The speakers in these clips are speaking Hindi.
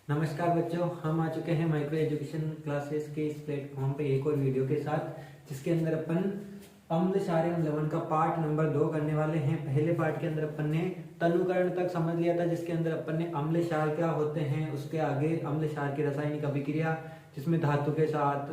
नमस्कार बच्चों, हम आ चुके हैं माइक्रो एजुकेशन क्लासेस के इस प्लेटफॉर्म पे एक और वीडियो के साथ, जिसके अंदर अपन अम्ल क्षार एवं लवण का पार्ट नंबर 2 करने वाले हैं। पहले पार्ट के अंदर अपन ने तनुकरण तक समझ लिया था, जिसके अंदर अपन ने अम्ल क्षार क्या होते हैं, उसके आगे अम्ल क्षार की रासायनिक अभिक्रिया, जिसमें धातु के साथ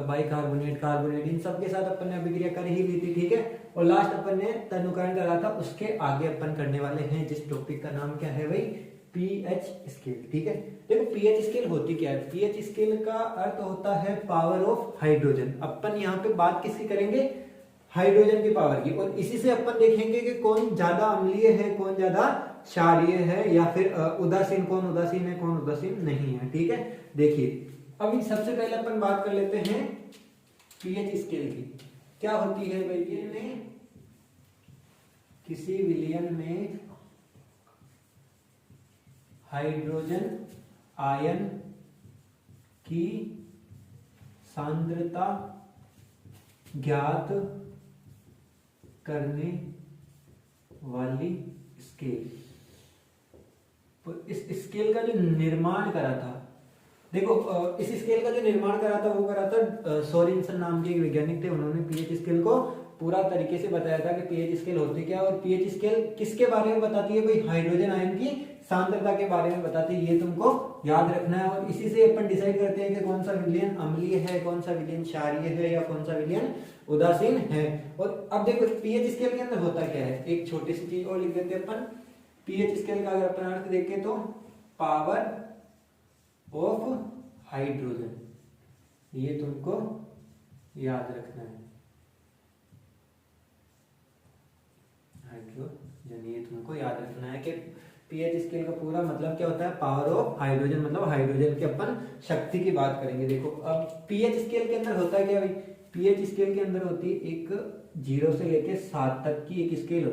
बाइकार्बोनेट, कार्बोनेट, इन सब के साथ अपन ने अभिक्रिया कर ही ली थी। ठीक है, और लास्ट अपन ने तनुकरण करा था। उसके आगे अपन करने वाले हैं जिस टॉपिक का नाम क्या है भाई, पीएच स्केल। ठीक है, देखो पीएच स्केल होती क्या है। पीएच स्केल का अर्थ होता है पावर ऑफ हाइड्रोजन। अपन यहाँ पे बात किसकी करेंगे, हाइड्रोजन की पावर की, और इसी से अपन देखेंगे कि कौन ज्यादा अम्लीय है, कौन ज्यादा क्षारीय है, या फिर उदासीन, कौन उदासीन है, कौन उदासीन नहीं है। ठीक है, देखिए अभी सबसे पहले अपन बात कर लेते हैं पीएच स्केल की। क्या होती है भाई, ये किसी विलयन में हाइड्रोजन आयन की सांद्रता ज्ञात करने वाली स्केल। तो इस स्केल का जो निर्माण करा था, देखो इस स्केल का जो निर्माण करा था वो करा था सोरेनसन नाम के एक वैज्ञानिक थे। उन्होंने पीएच स्केल को पूरा तरीके से बताया था कि पीएच स्केल होती क्या है, और पीएच स्केल किसके बारे में बताती है भाई, हाइड्रोजन आयन की सांद्रता के बारे में बताती है। ये तुमको याद रखना है, और इसी से अपन डिसाइड करते हैं कि कौन सा विलयन अम्लीय है, कौन सा विलयन क्षारीय है, या कौन सा विलयन उदासीन है। और अब देखो पीएच स्केल के अंदर होता क्या है, एक छोटी सी चीज और लिख देते हैं अपन। पीएच स्केल का अगर अपन अर्थ देखें तो पावर ऑफ हाइड्रोजन, ये तुमको याद रखना है। हाइड्रोजन, ये तुमको याद रखना है कि पीएच स्केल का पूरा मतलब क्या होता है, पावर ऑफ हाइड्रोजन, मतलब हाइड्रोजन की अपन शक्ति की बात करेंगे। देखो अब पीएच स्केल के अंदर होता है क्या भाई, पीएच स्केल के अंदर होती है एक 0 से लेके 7 तक की एक स्केल,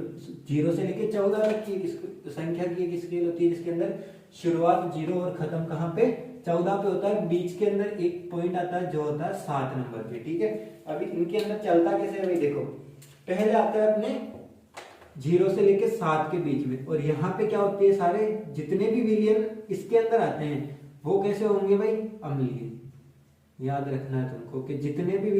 0 से लेके 14 तक की एक संख्या की एक स्केल होती है, जिसके अंदर शुरुआत 0 और खत्म कहाँ पे, 14 पे होता है। बीच के अंदर एक पॉइंट आता है जो होता है 7 नंबर पे। ठीक है, अभी इनके अंदर चलता कैसे है भाई, देखो पहले आता है अपने 0 से लेके 7 के बीच में, और यहाँ पे क्या होती है, सारे जितने भी विलयन इसके अंदर आते हैं वो कैसे होंगे भाई, अम्लीय। याद रखना है तुमको कि जितने भी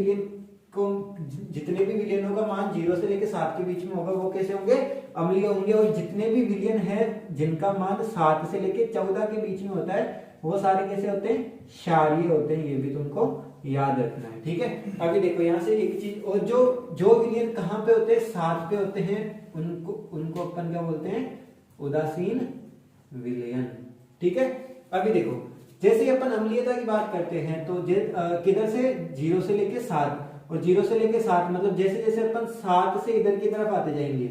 विलयनों का मान 0 से लेके 7 के बीच में होगा वो कैसे होंगे, अम्लीय होंगे। और जितने भी विलयन है जिनका मान 7 से लेके 14 के बीच में होता है वो सारे कैसे होते हैं, क्षारीय होते हैं। ये भी तुमको याद रखना है। ठीक है, अभी देखो यहाँ से एक चीज और, जो विलयन कहाँ पे होते हैं, 7 पे होते हैं, उनको अपन क्या बोलते हैं, उदासीन विलयन। ठीक है, अभी देखो जैसे ही अपन अम्लीयता की बात करते हैं तो किधर से, 0 से लेके 7, और 0 से लेके 7 मतलब जैसे जैसे अपन 7 से इधर की तरफ आते जाएंगे,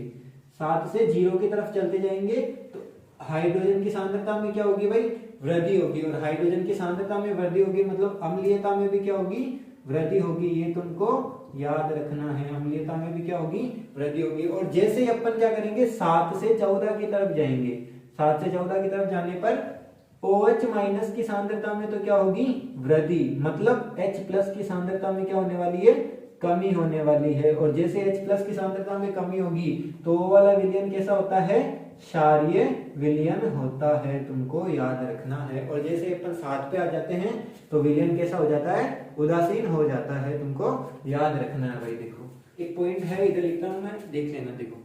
7 से 0 की तरफ चलते जाएंगे, तो हाइड्रोजन की सांद्रता में क्या होगी भाई, वृद्धि होगी। और हाइड्रोजन की सांद्रता में वृद्धि होगी मतलब अम्लीयता में भी क्या होगी, वृद्धि होगी। ये तुमको याद रखना है, अम्लीयता में भी क्या होगी, वृद्धि होगी। और जैसे ही अपन क्या करेंगे, 7 से 14 की तरफ जाएंगे, 7 से 14 की तरफ जाने पर OH माइनस की सांद्रता में तो क्या होगी, वृद्धि, मतलब H प्लस की सांद्रता में क्या होने वाली है, कमी होने वाली है। और जैसे H प्लस की सांद्रता में कमी होगी तो वो वाला विलयन कैसा होता है, क्षारीय विलयन होता है, तुमको याद रखना है। और जैसे अपन 7 पे आ जाते हैं तो विलयन कैसा हो जाता है, उदासीन हो जाता है, तुमको याद रखना है भाई। देखो एक पॉइंट है, इधर लिखता हूं मैं, देख लेना। देखो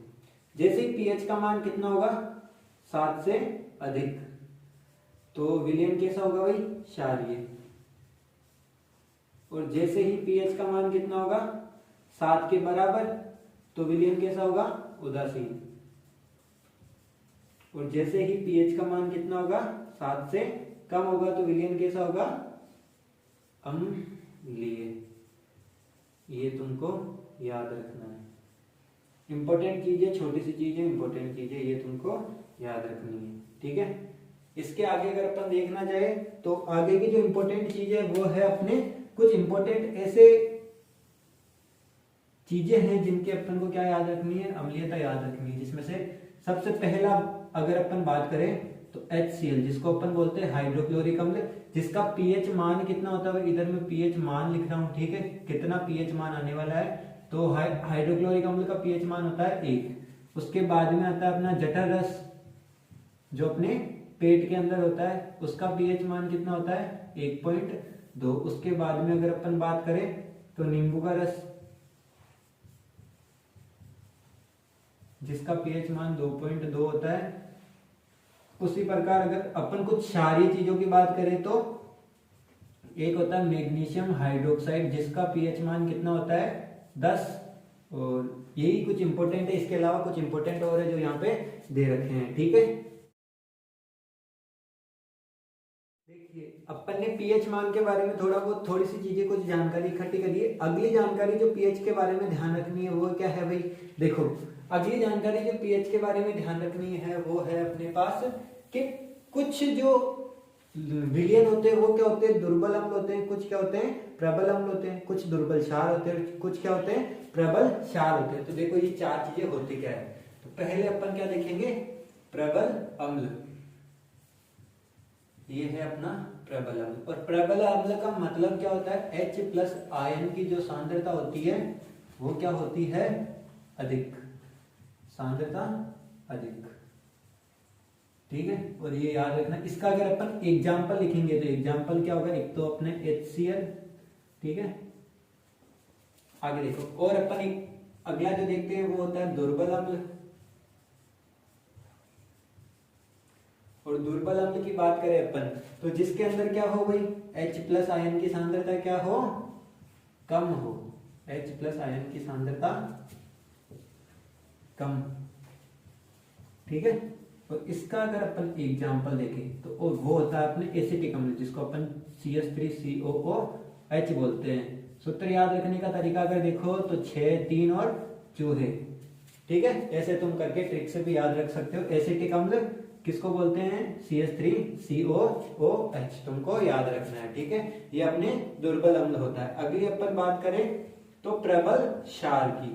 जैसे ही पीएच का मान कितना होगा, 7 से अधिक, तो विलयन कैसा होगा भाई, क्षारीय। और जैसे ही पीएच का मान कितना होगा, 7 के बराबर, तो विलयन कैसा होगा, उदासीन। और जैसे ही पीएच का मान कितना होगा, 7 से कम होगा, तो विलयन कैसा होगा, अम्लीय। ये तुमको याद रखना है। इंपॉर्टेंट चीजें, छोटी सी चीजें, इंपॉर्टेंट चीजें, ये तुमको याद रखनी है। ठीक है, इसके आगे अगर अपन देखना चाहे तो आगे की जो इंपॉर्टेंट चीज है वो है अपने कुछ इंपॉर्टेंट ऐसे चीजें हैं जिनके अपन को क्या याद रखनी है, अम्लीयता याद रखनी है। जिसमें से सबसे पहला अगर अपन बात करें तो HCl, जिसको अपन बोलते हैं हाइड्रोक्लोरिक अम्ल, जिसका पीएच मान कितना होता है, इधर मैं पीएच मान लिख रहा हूं। ठीक है, कितना पीएच मान आने वाला है, तो हाइड्रोक्लोरिक अम्ल का पीएच मान होता है 1। उसके बाद में आता है अपना जठर रस, जो अपने पेट के अंदर होता है उसका पीएच मान कितना होता है 1.2। उसके बाद में अगर अपन बात करें तो नींबू का रस जिसका पीएच मान 2.2 होता है। उसी प्रकार अगर अपन कुछ क्षारीय चीजों की बात करें तो एक होता है मैग्नीशियम हाइड्रोक्साइड जिसका पीएच मान कितना होता है 10। और यही कुछ इंपॉर्टेंट है, इसके अलावा कुछ इंपॉर्टेंट और है जो यहाँ पे दे रखे हैं। ठीक है, देखिए अपन ने पीएच मान के बारे में थोड़ी सी चीजें कुछ जानकारी इकट्ठी करी है। अगली जानकारी जो पीएच के बारे में ध्यान रखनी है वो क्या है भाई, देखो अगली जानकारी जो पीएच के बारे में ध्यान रखनी है वो है अपने पास कि कुछ जो विलयन होते हैं वो क्या होते हैं दुर्बल अम्ल होते हैं, कुछ क्या होते हैं प्रबल अम्ल होते हैं, कुछ दुर्बल क्षार होते हैं, कुछ क्या होते हैं प्रबल क्षार होते हैं। तो देखो ये चार चीजें होती क्या है। तो पहले अपन क्या देखेंगे प्रबल अम्ल, ये है अपना प्रबल अम्ल। और प्रबल अम्ल का मतलब क्या होता है H+ आयन की जो सांद्रता होती है वो क्या होती है अधिक, सांद्रता अधिक। ठीक है, और ये याद रखना। इसका अगर अपन एग्जाम्पल लिखेंगे तो एग्जाम्पल क्या होगा, एक तो अपने HCl। ठीक है, आगे देखो और अपन एक अगला जो देखते हैं वो होता है दुर्बल अम्ल। और दुर्बल अम्ल की बात करें अपन तो जिसके अंदर क्या हो भाई H+ आयन की सांद्रता क्या हो कम हो, H+ आयन की सांद्रता कम। ठीक है, और इसका अगर अपन एग्जांपल देखें तो वो होता है अपने एसिटिक अम्ल जिसको अपन CH3COOH बोलते हैं। सूत्र याद रखने का तरीका अगर देखो तो 6, 3 और चूहे। ठीक है, ऐसे तुम करके ट्रिक से भी याद रख सकते हो। एसिटिक अम्ल किसको बोलते हैं CH3COOH, तुमको याद रखना है। ठीक है, ये अपने दुर्बल अम्ल होता है। अगली अपन बात करें तो प्रबल क्षार की।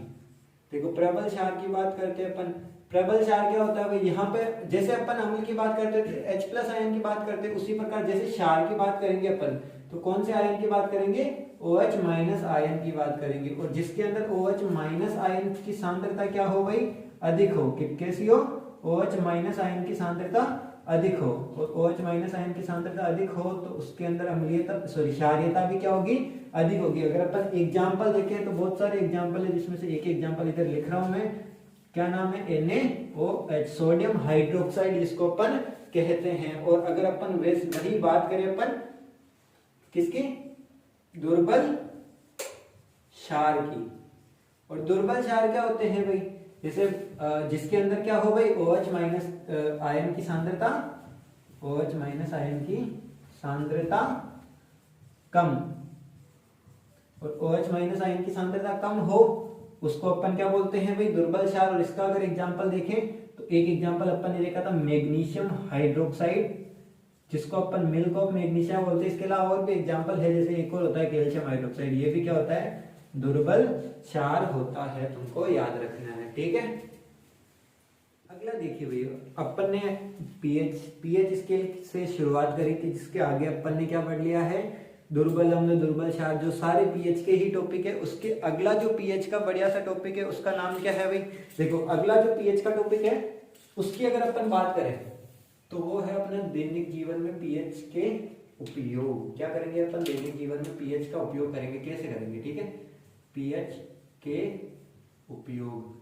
देखो प्रबल क्षार की बात करते हैं अपन। प्रबल क्षार क्या होता है भाई, यहाँ पे जैसे अपन अम्ल की बात करते थे H+ आयन की बात करते हैं उसी प्रकार जैसे क्षार की बात करेंगे अपन तो कौन से आयन की बात करेंगे OH- आयन की बात करेंगे। और जिसके अंदर OH- आयन की सांद्रता क्या हो भाई अधिक हो, कैसी हो OH- आयन की सांद्रता अधिक हो। और OH- आयन की सांद्रता अधिक हो तो उसके अंदर अम्लीयता क्षारीयता भी क्या होगी अधिक होगी। अगर अपन एग्जांपल देखें तो बहुत सारे एग्जांपल है जिसमें से एक एग्जांपल इधर लिख रहा हूं मैं, क्या नाम है NaOH सोडियम हाइड्रोक्साइड जिसको अपन कहते हैं। और अगर अपन वही बात करें अपन किसकी दुर्बल क्षार की। और दुर्बल क्षार क्या होते हैं भाई, जैसे जिसके अंदर क्या हो भाई OH- आयन की सांद्रता OH- आयन की सांद्रता कम। और OH- आयन की सांद्रता कम हो उसको अपन क्या बोलते हैं भाई दुर्बल क्षार। और इसका अगर एग्जांपल देखें तो एक एग्जांपल अपन ने देखा था मैग्नीशियम हाइड्रोक्साइड जिसको अपन मिल्क ऑफ मैग्नीशिया बोलते हैं। इसके अलावा और भी एग्जांपल है, जैसे एक और होता है कैल्शियम हाइड्रोक्साइड, ये भी क्या होता है दुर्बल क्षार होता है, तुमको याद रखना है। ठीक है, अगला देखिए भैया अपन ने पीएच स्केल से शुरुआत करी थी जिसके आगे अपन ने क्या पढ़ लिया है दुर्बल अम्ल दुर्बल क्षार, जो सारे पीएच के ही टॉपिक है। उसके अगला जो पीएच का बढ़िया सा टॉपिक है उसका नाम क्या है भाई, देखो अगला जो पीएच का टॉपिक है उसकी अगर अपन बात करें तो वो है अपने दैनिक जीवन में पीएच के उपयोग। क्या करेंगे अपन दैनिक जीवन में पीएच का उपयोग करेंगे, कैसे करेंगे। ठीक है, पीएच के उपयोग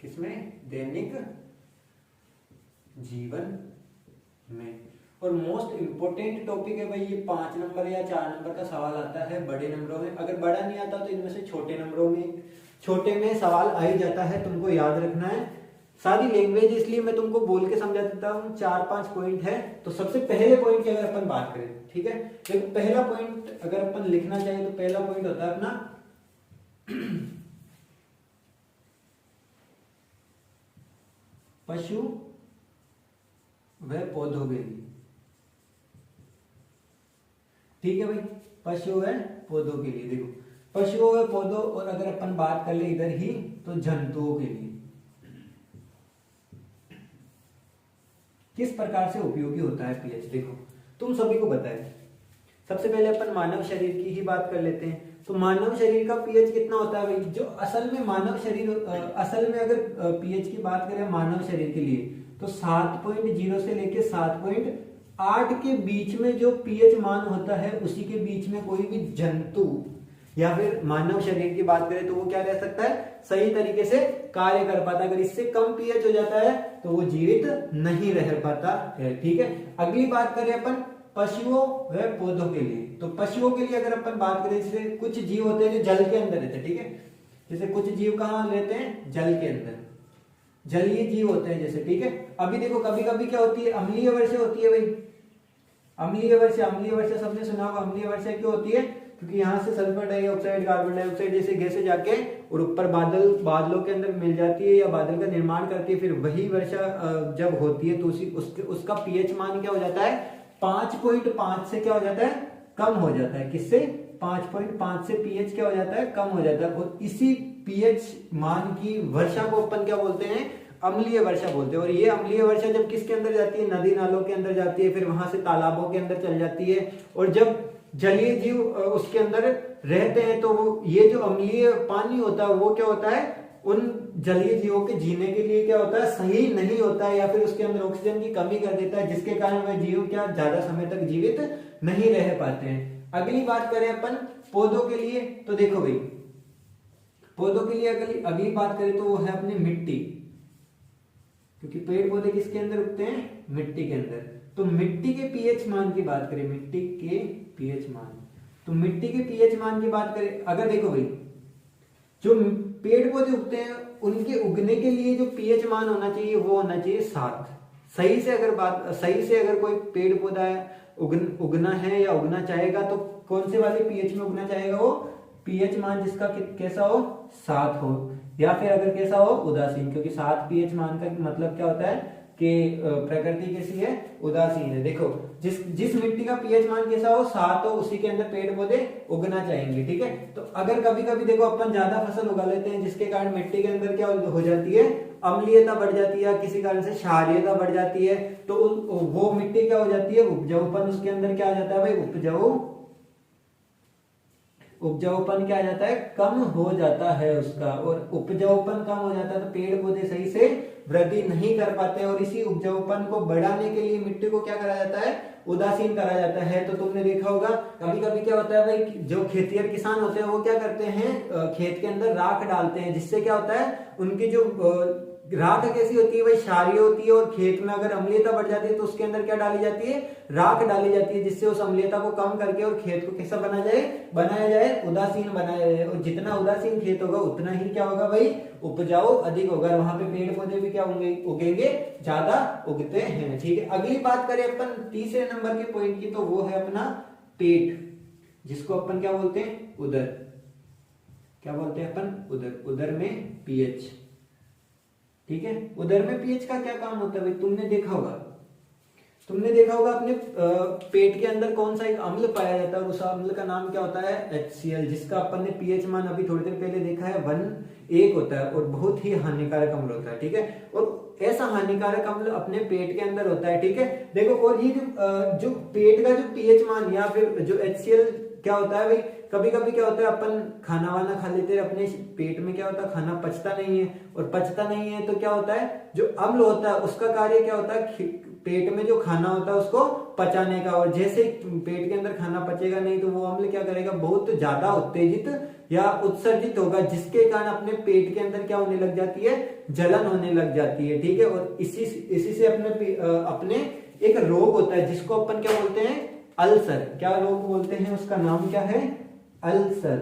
किसमें दैनिक जीवन में। और मोस्ट इंपोर्टेंट टॉपिक है भाई ये 5 नंबर या 4 नंबर का सवाल आता है बड़े नंबरों में। अगर बड़ा नहीं आता तो इनमें से छोटे में सवाल आ ही जाता है, तुमको याद रखना है। सारी लैंग्वेज इसलिए मैं तुमको बोल के समझा देता हूँ, 4-5 पॉइंट है। तो सबसे पहले पॉइंट की अगर अपन बात करें, ठीक है, देखो पहला पॉइंट अगर अपन लिखना चाहें तो पहला पॉइंट होता है अपना पशु व पौधों के लिए। ठीक है भाई, पशु व पौधों के लिए। देखो पशुओं व पौधों, और अगर अपन बात कर ले इधर ही तो जंतुओं के लिए किस प्रकार से उपयोगी होता है पीएच। देखो तुम सभी को बताए, सबसे पहले अपन मानव शरीर की ही बात कर लेते हैं। तो मानव शरीर का पीएच कितना होता है भाई? जो असल में मानव शरीर असल में अगर पीएच की बात करें मानव शरीर के लिए तो 7.0 से लेके 7.8 के बीच में जो पीएच मान होता है उसी के बीच में कोई भी जंतु या फिर मानव शरीर की बात करें तो वो क्या रह सकता है, सही तरीके से कार्य कर पाता। अगर इससे कम पीएच हो जाता है तो वो जीवित नहीं रह पाता है। ठीक है, अगली बात करें अपन पशुओं व पौधों के लिए। तो पशुओं के लिए अगर अपन बात करें, जैसे कुछ जीव होते हैं जो जल के अंदर रहते हैं। ठीक है, जैसे कुछ जीव कहाँ रहते हैं? जल के अंदर, जलीय जीव होते हैं जैसे। ठीक है, अभी देखो कभी कभी क्या होती है, अम्लीय वर्षा होती है भाई। अम्लीय वर्षा सबने सुना होगा। अम्लीय वर्षा क्यों होती है? क्योंकि यहाँ से सल्फर डाइऑक्साइड, कार्बन डाइऑक्साइड जैसे गैसें जाके और ऊपर बादलों के अंदर मिल जाती है या बादल का निर्माण करती है। फिर वही वर्षा जब होती है तो उसका पीएच मान क्या हो जाता है? 5.5 से क्या हो जाता है? कम हो जाता है। किससे? 5.5 से पीएच क्या हो जाता है? कम हो जाता है। और इसी पीएच मान की वर्षा को अपन क्या बोलते हैं? अम्लीय वर्षा बोलते हैं। और ये अम्लीय वर्षा जब किसके अंदर जाती है? नदी नालों के अंदर जाती है, फिर वहां से तालाबों के अंदर चल जाती है। और जब जलीय जीव उसके अंदर रहते हैं तो वो ये जो अम्लीय पानी होता है वो क्या होता है? उन जलीय जीवों के जीने के लिए क्या होता है? सही नहीं होता है, या फिर उसके अंदर ऑक्सीजन की कमी कर देता है, जिसके कारण वह जीव क्या ज्यादा समय तक जीवित नहीं रह पाते हैं। अगली बात करें अपन पौधों के लिए, तो देखो भाई पौधों के लिए अगली बात करें तो वो है अपनी मिट्टी, क्योंकि पेड़ पौधे किसके अंदर उगते हैं? मिट्टी के अंदर। तो मिट्टी के पीएच मान की बात करें, मिट्टी के पीएच मान, तो मिट्टी के पीएच मान की बात करें, अगर देखो भाई जो पेड़ पौधे उगते हैं उनके उगने के लिए जो पीएच मान होना चाहिए वो होना चाहिए 7। सही से अगर कोई पेड़ पौधा उगना है या उगना चाहेगा तो कौन से वाले पीएच में उगना चाहेगा? वो पीएच मान जिसका कैसा हो? 7 हो, या फिर अगर कैसा हो? उदासीन। क्योंकि 7 पीएच मान का मतलब क्या होता है कि प्रकृति कैसी है? उदासीन है। देखो जिस मिट्टी का पीएच मान कैसा हो? 7 हो, उसी के अंदर पेड़ पौधे उगना चाहेंगे। ठीक है, तो अगर कभी कभी देखो अपन ज्यादा फसल उगा लेते हैं जिसके कारण मिट्टी के अंदर क्या हो जाती है? अम्लीयता बढ़ जाती है, किसी कारण से क्षारीयता बढ़ जाती है, तो वो मिट्टी क्या हो जाती है? उपजाऊपन उसके अंदर क्या आ जाता है भाई? उपजाऊपन क्या आ जाता है? कम हो जाता है उसका। और उपजाऊपन कम हो जाता है तो पेड़ पौधे सही से वृद्धि नहीं कर पाते, और इसी उपजाऊपन को बढ़ाने के लिए मिट्टी को क्या करा जाता है? उदासीन करा जाता है। तो तुमने देखा होगा कभी कभी क्या होता है भाई, जो खेतिहर किसान होते हैं वो क्या करते हैं? खेत के अंदर राख डालते हैं, जिससे क्या होता है? उनकी जो राख कैसी होती है भाई? क्षारीय होती है। और खेत में अगर अम्लीयता बढ़ जाती है तो उसके अंदर क्या डाली जाती है? राख डाली जाती है, जिससे उस अम्लीयता को कम करके और खेत को कैसा बनाया जाए? उदासीन बनाया जाए। और जितना उदासीन खेत होगा उतना ही क्या होगा भाई? उपजाऊ अधिक होगा, वहां पे पेड़ पौधे भी क्या उगेंगे? ज्यादा उगते हैं। ठीक है, अगली बात करें अपन तीसरे नंबर के पॉइंट की, तो वो है अपना पेट, जिसको अपन क्या बोलते हैं? उदर। क्या बोलते हैं अपन? उदर। उदर में पीएच। ठीक है, उदर में पीएच का क्या काम होता है भाई? तुमने देखा होगा अपने पेट के अंदर कौन सा एक अम्ल पाया जाता है, और उस अम्ल का नाम क्या होता है? HCl, जिसका अपन ने पीएच मान अभी थोड़ी देर पहले देखा है 1 होता है, और बहुत ही हानिकारक अम्ल होता है। ठीक है, और ऐसा हानिकारक अम्ल अपने पेट के अंदर होता है। ठीक है, देखो, और ये जो पेट का जो पीएच मान या फिर जो HCl क्या होता है भाई? कभी कभी क्या होता है, अपन खाना वाना खा लेते हैं, अपने पेट में क्या होता है? खाना पचता नहीं है, और पचता नहीं है तो क्या होता है? जो अम्ल होता है उसका कार्य क्या होता है? पेट में जो खाना होता है उसको पचाने का। और जैसे पेट के अंदर खाना पचेगा नहीं तो वो अम्ल क्या करेगा? बहुत ज्यादा उत्तेजित या उत्सर्जित होगा, जिसके कारण अपने पेट के अंदर क्या होने लग जाती है? जलन होने लग जाती है। ठीक है, और इसी से अपने एक रोग होता है जिसको अपन क्या बोलते हैं? अल्सर। क्या रोग बोलते हैं? उसका नाम क्या है? अल्सर।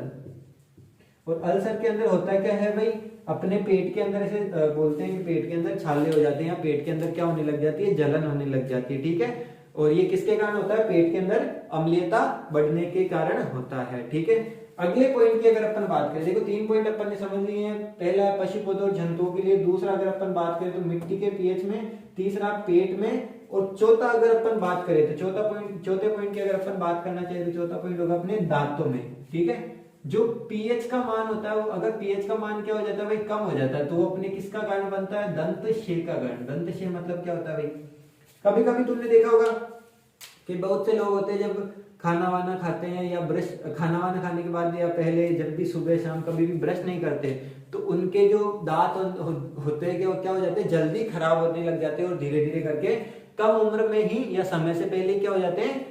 और अल्सर के अंदर होता क्या है भाई? अपने पेट के अंदर ऐसे बोलते हैं कि पेट के अंदर छाले हो जाते हैं, या पेट के अंदर क्या होने लग जाती है? जलन होने लग जाती है। ठीक है, और ये किसके कारण होता है? पेट के अंदर अम्लीयता बढ़ने के कारण होता है। ठीक है, अगले पॉइंट की अगर अपन बात करें, देखो 3 पॉइंट अपन ने समझ लिए हैं। पहला है पशु पौधों और जंतुओं के लिए, दूसरा अगर अपन बात करें तो मिट्टी के पीएच में, तीसरा पेट में, और चौथा अगर अपन बात करें तो चौथे पॉइंट की अगर अपन बात करना चाहिए तो चौथा पॉइंट होगा अपने दांतों में। ठीक है, जो पीएच का मान होता है वो अगर पीएच का मान क्या हो जाता है भाई? कम हो जाता है, तो वो अपने किसका कारण बनता है? दंत क्षय का कारण। दंत क्षय मतलब क्या होता है भाई? कभी कभी तुमने देखा होगा कि बहुत से लोग होते हैं जब खाना वाना खाते हैं या ब्रश, खाना वाना खाने के बाद या पहले जब भी सुबह शाम कभी भी ब्रश नहीं करते तो उनके जो दांत होते हैं कि वो क्या हो जाते हैं, जल्दी खराब होने लग जाते हैं और धीरे धीरे करके कम उम्र में ही या समय से पहले क्या हो जाते हैं,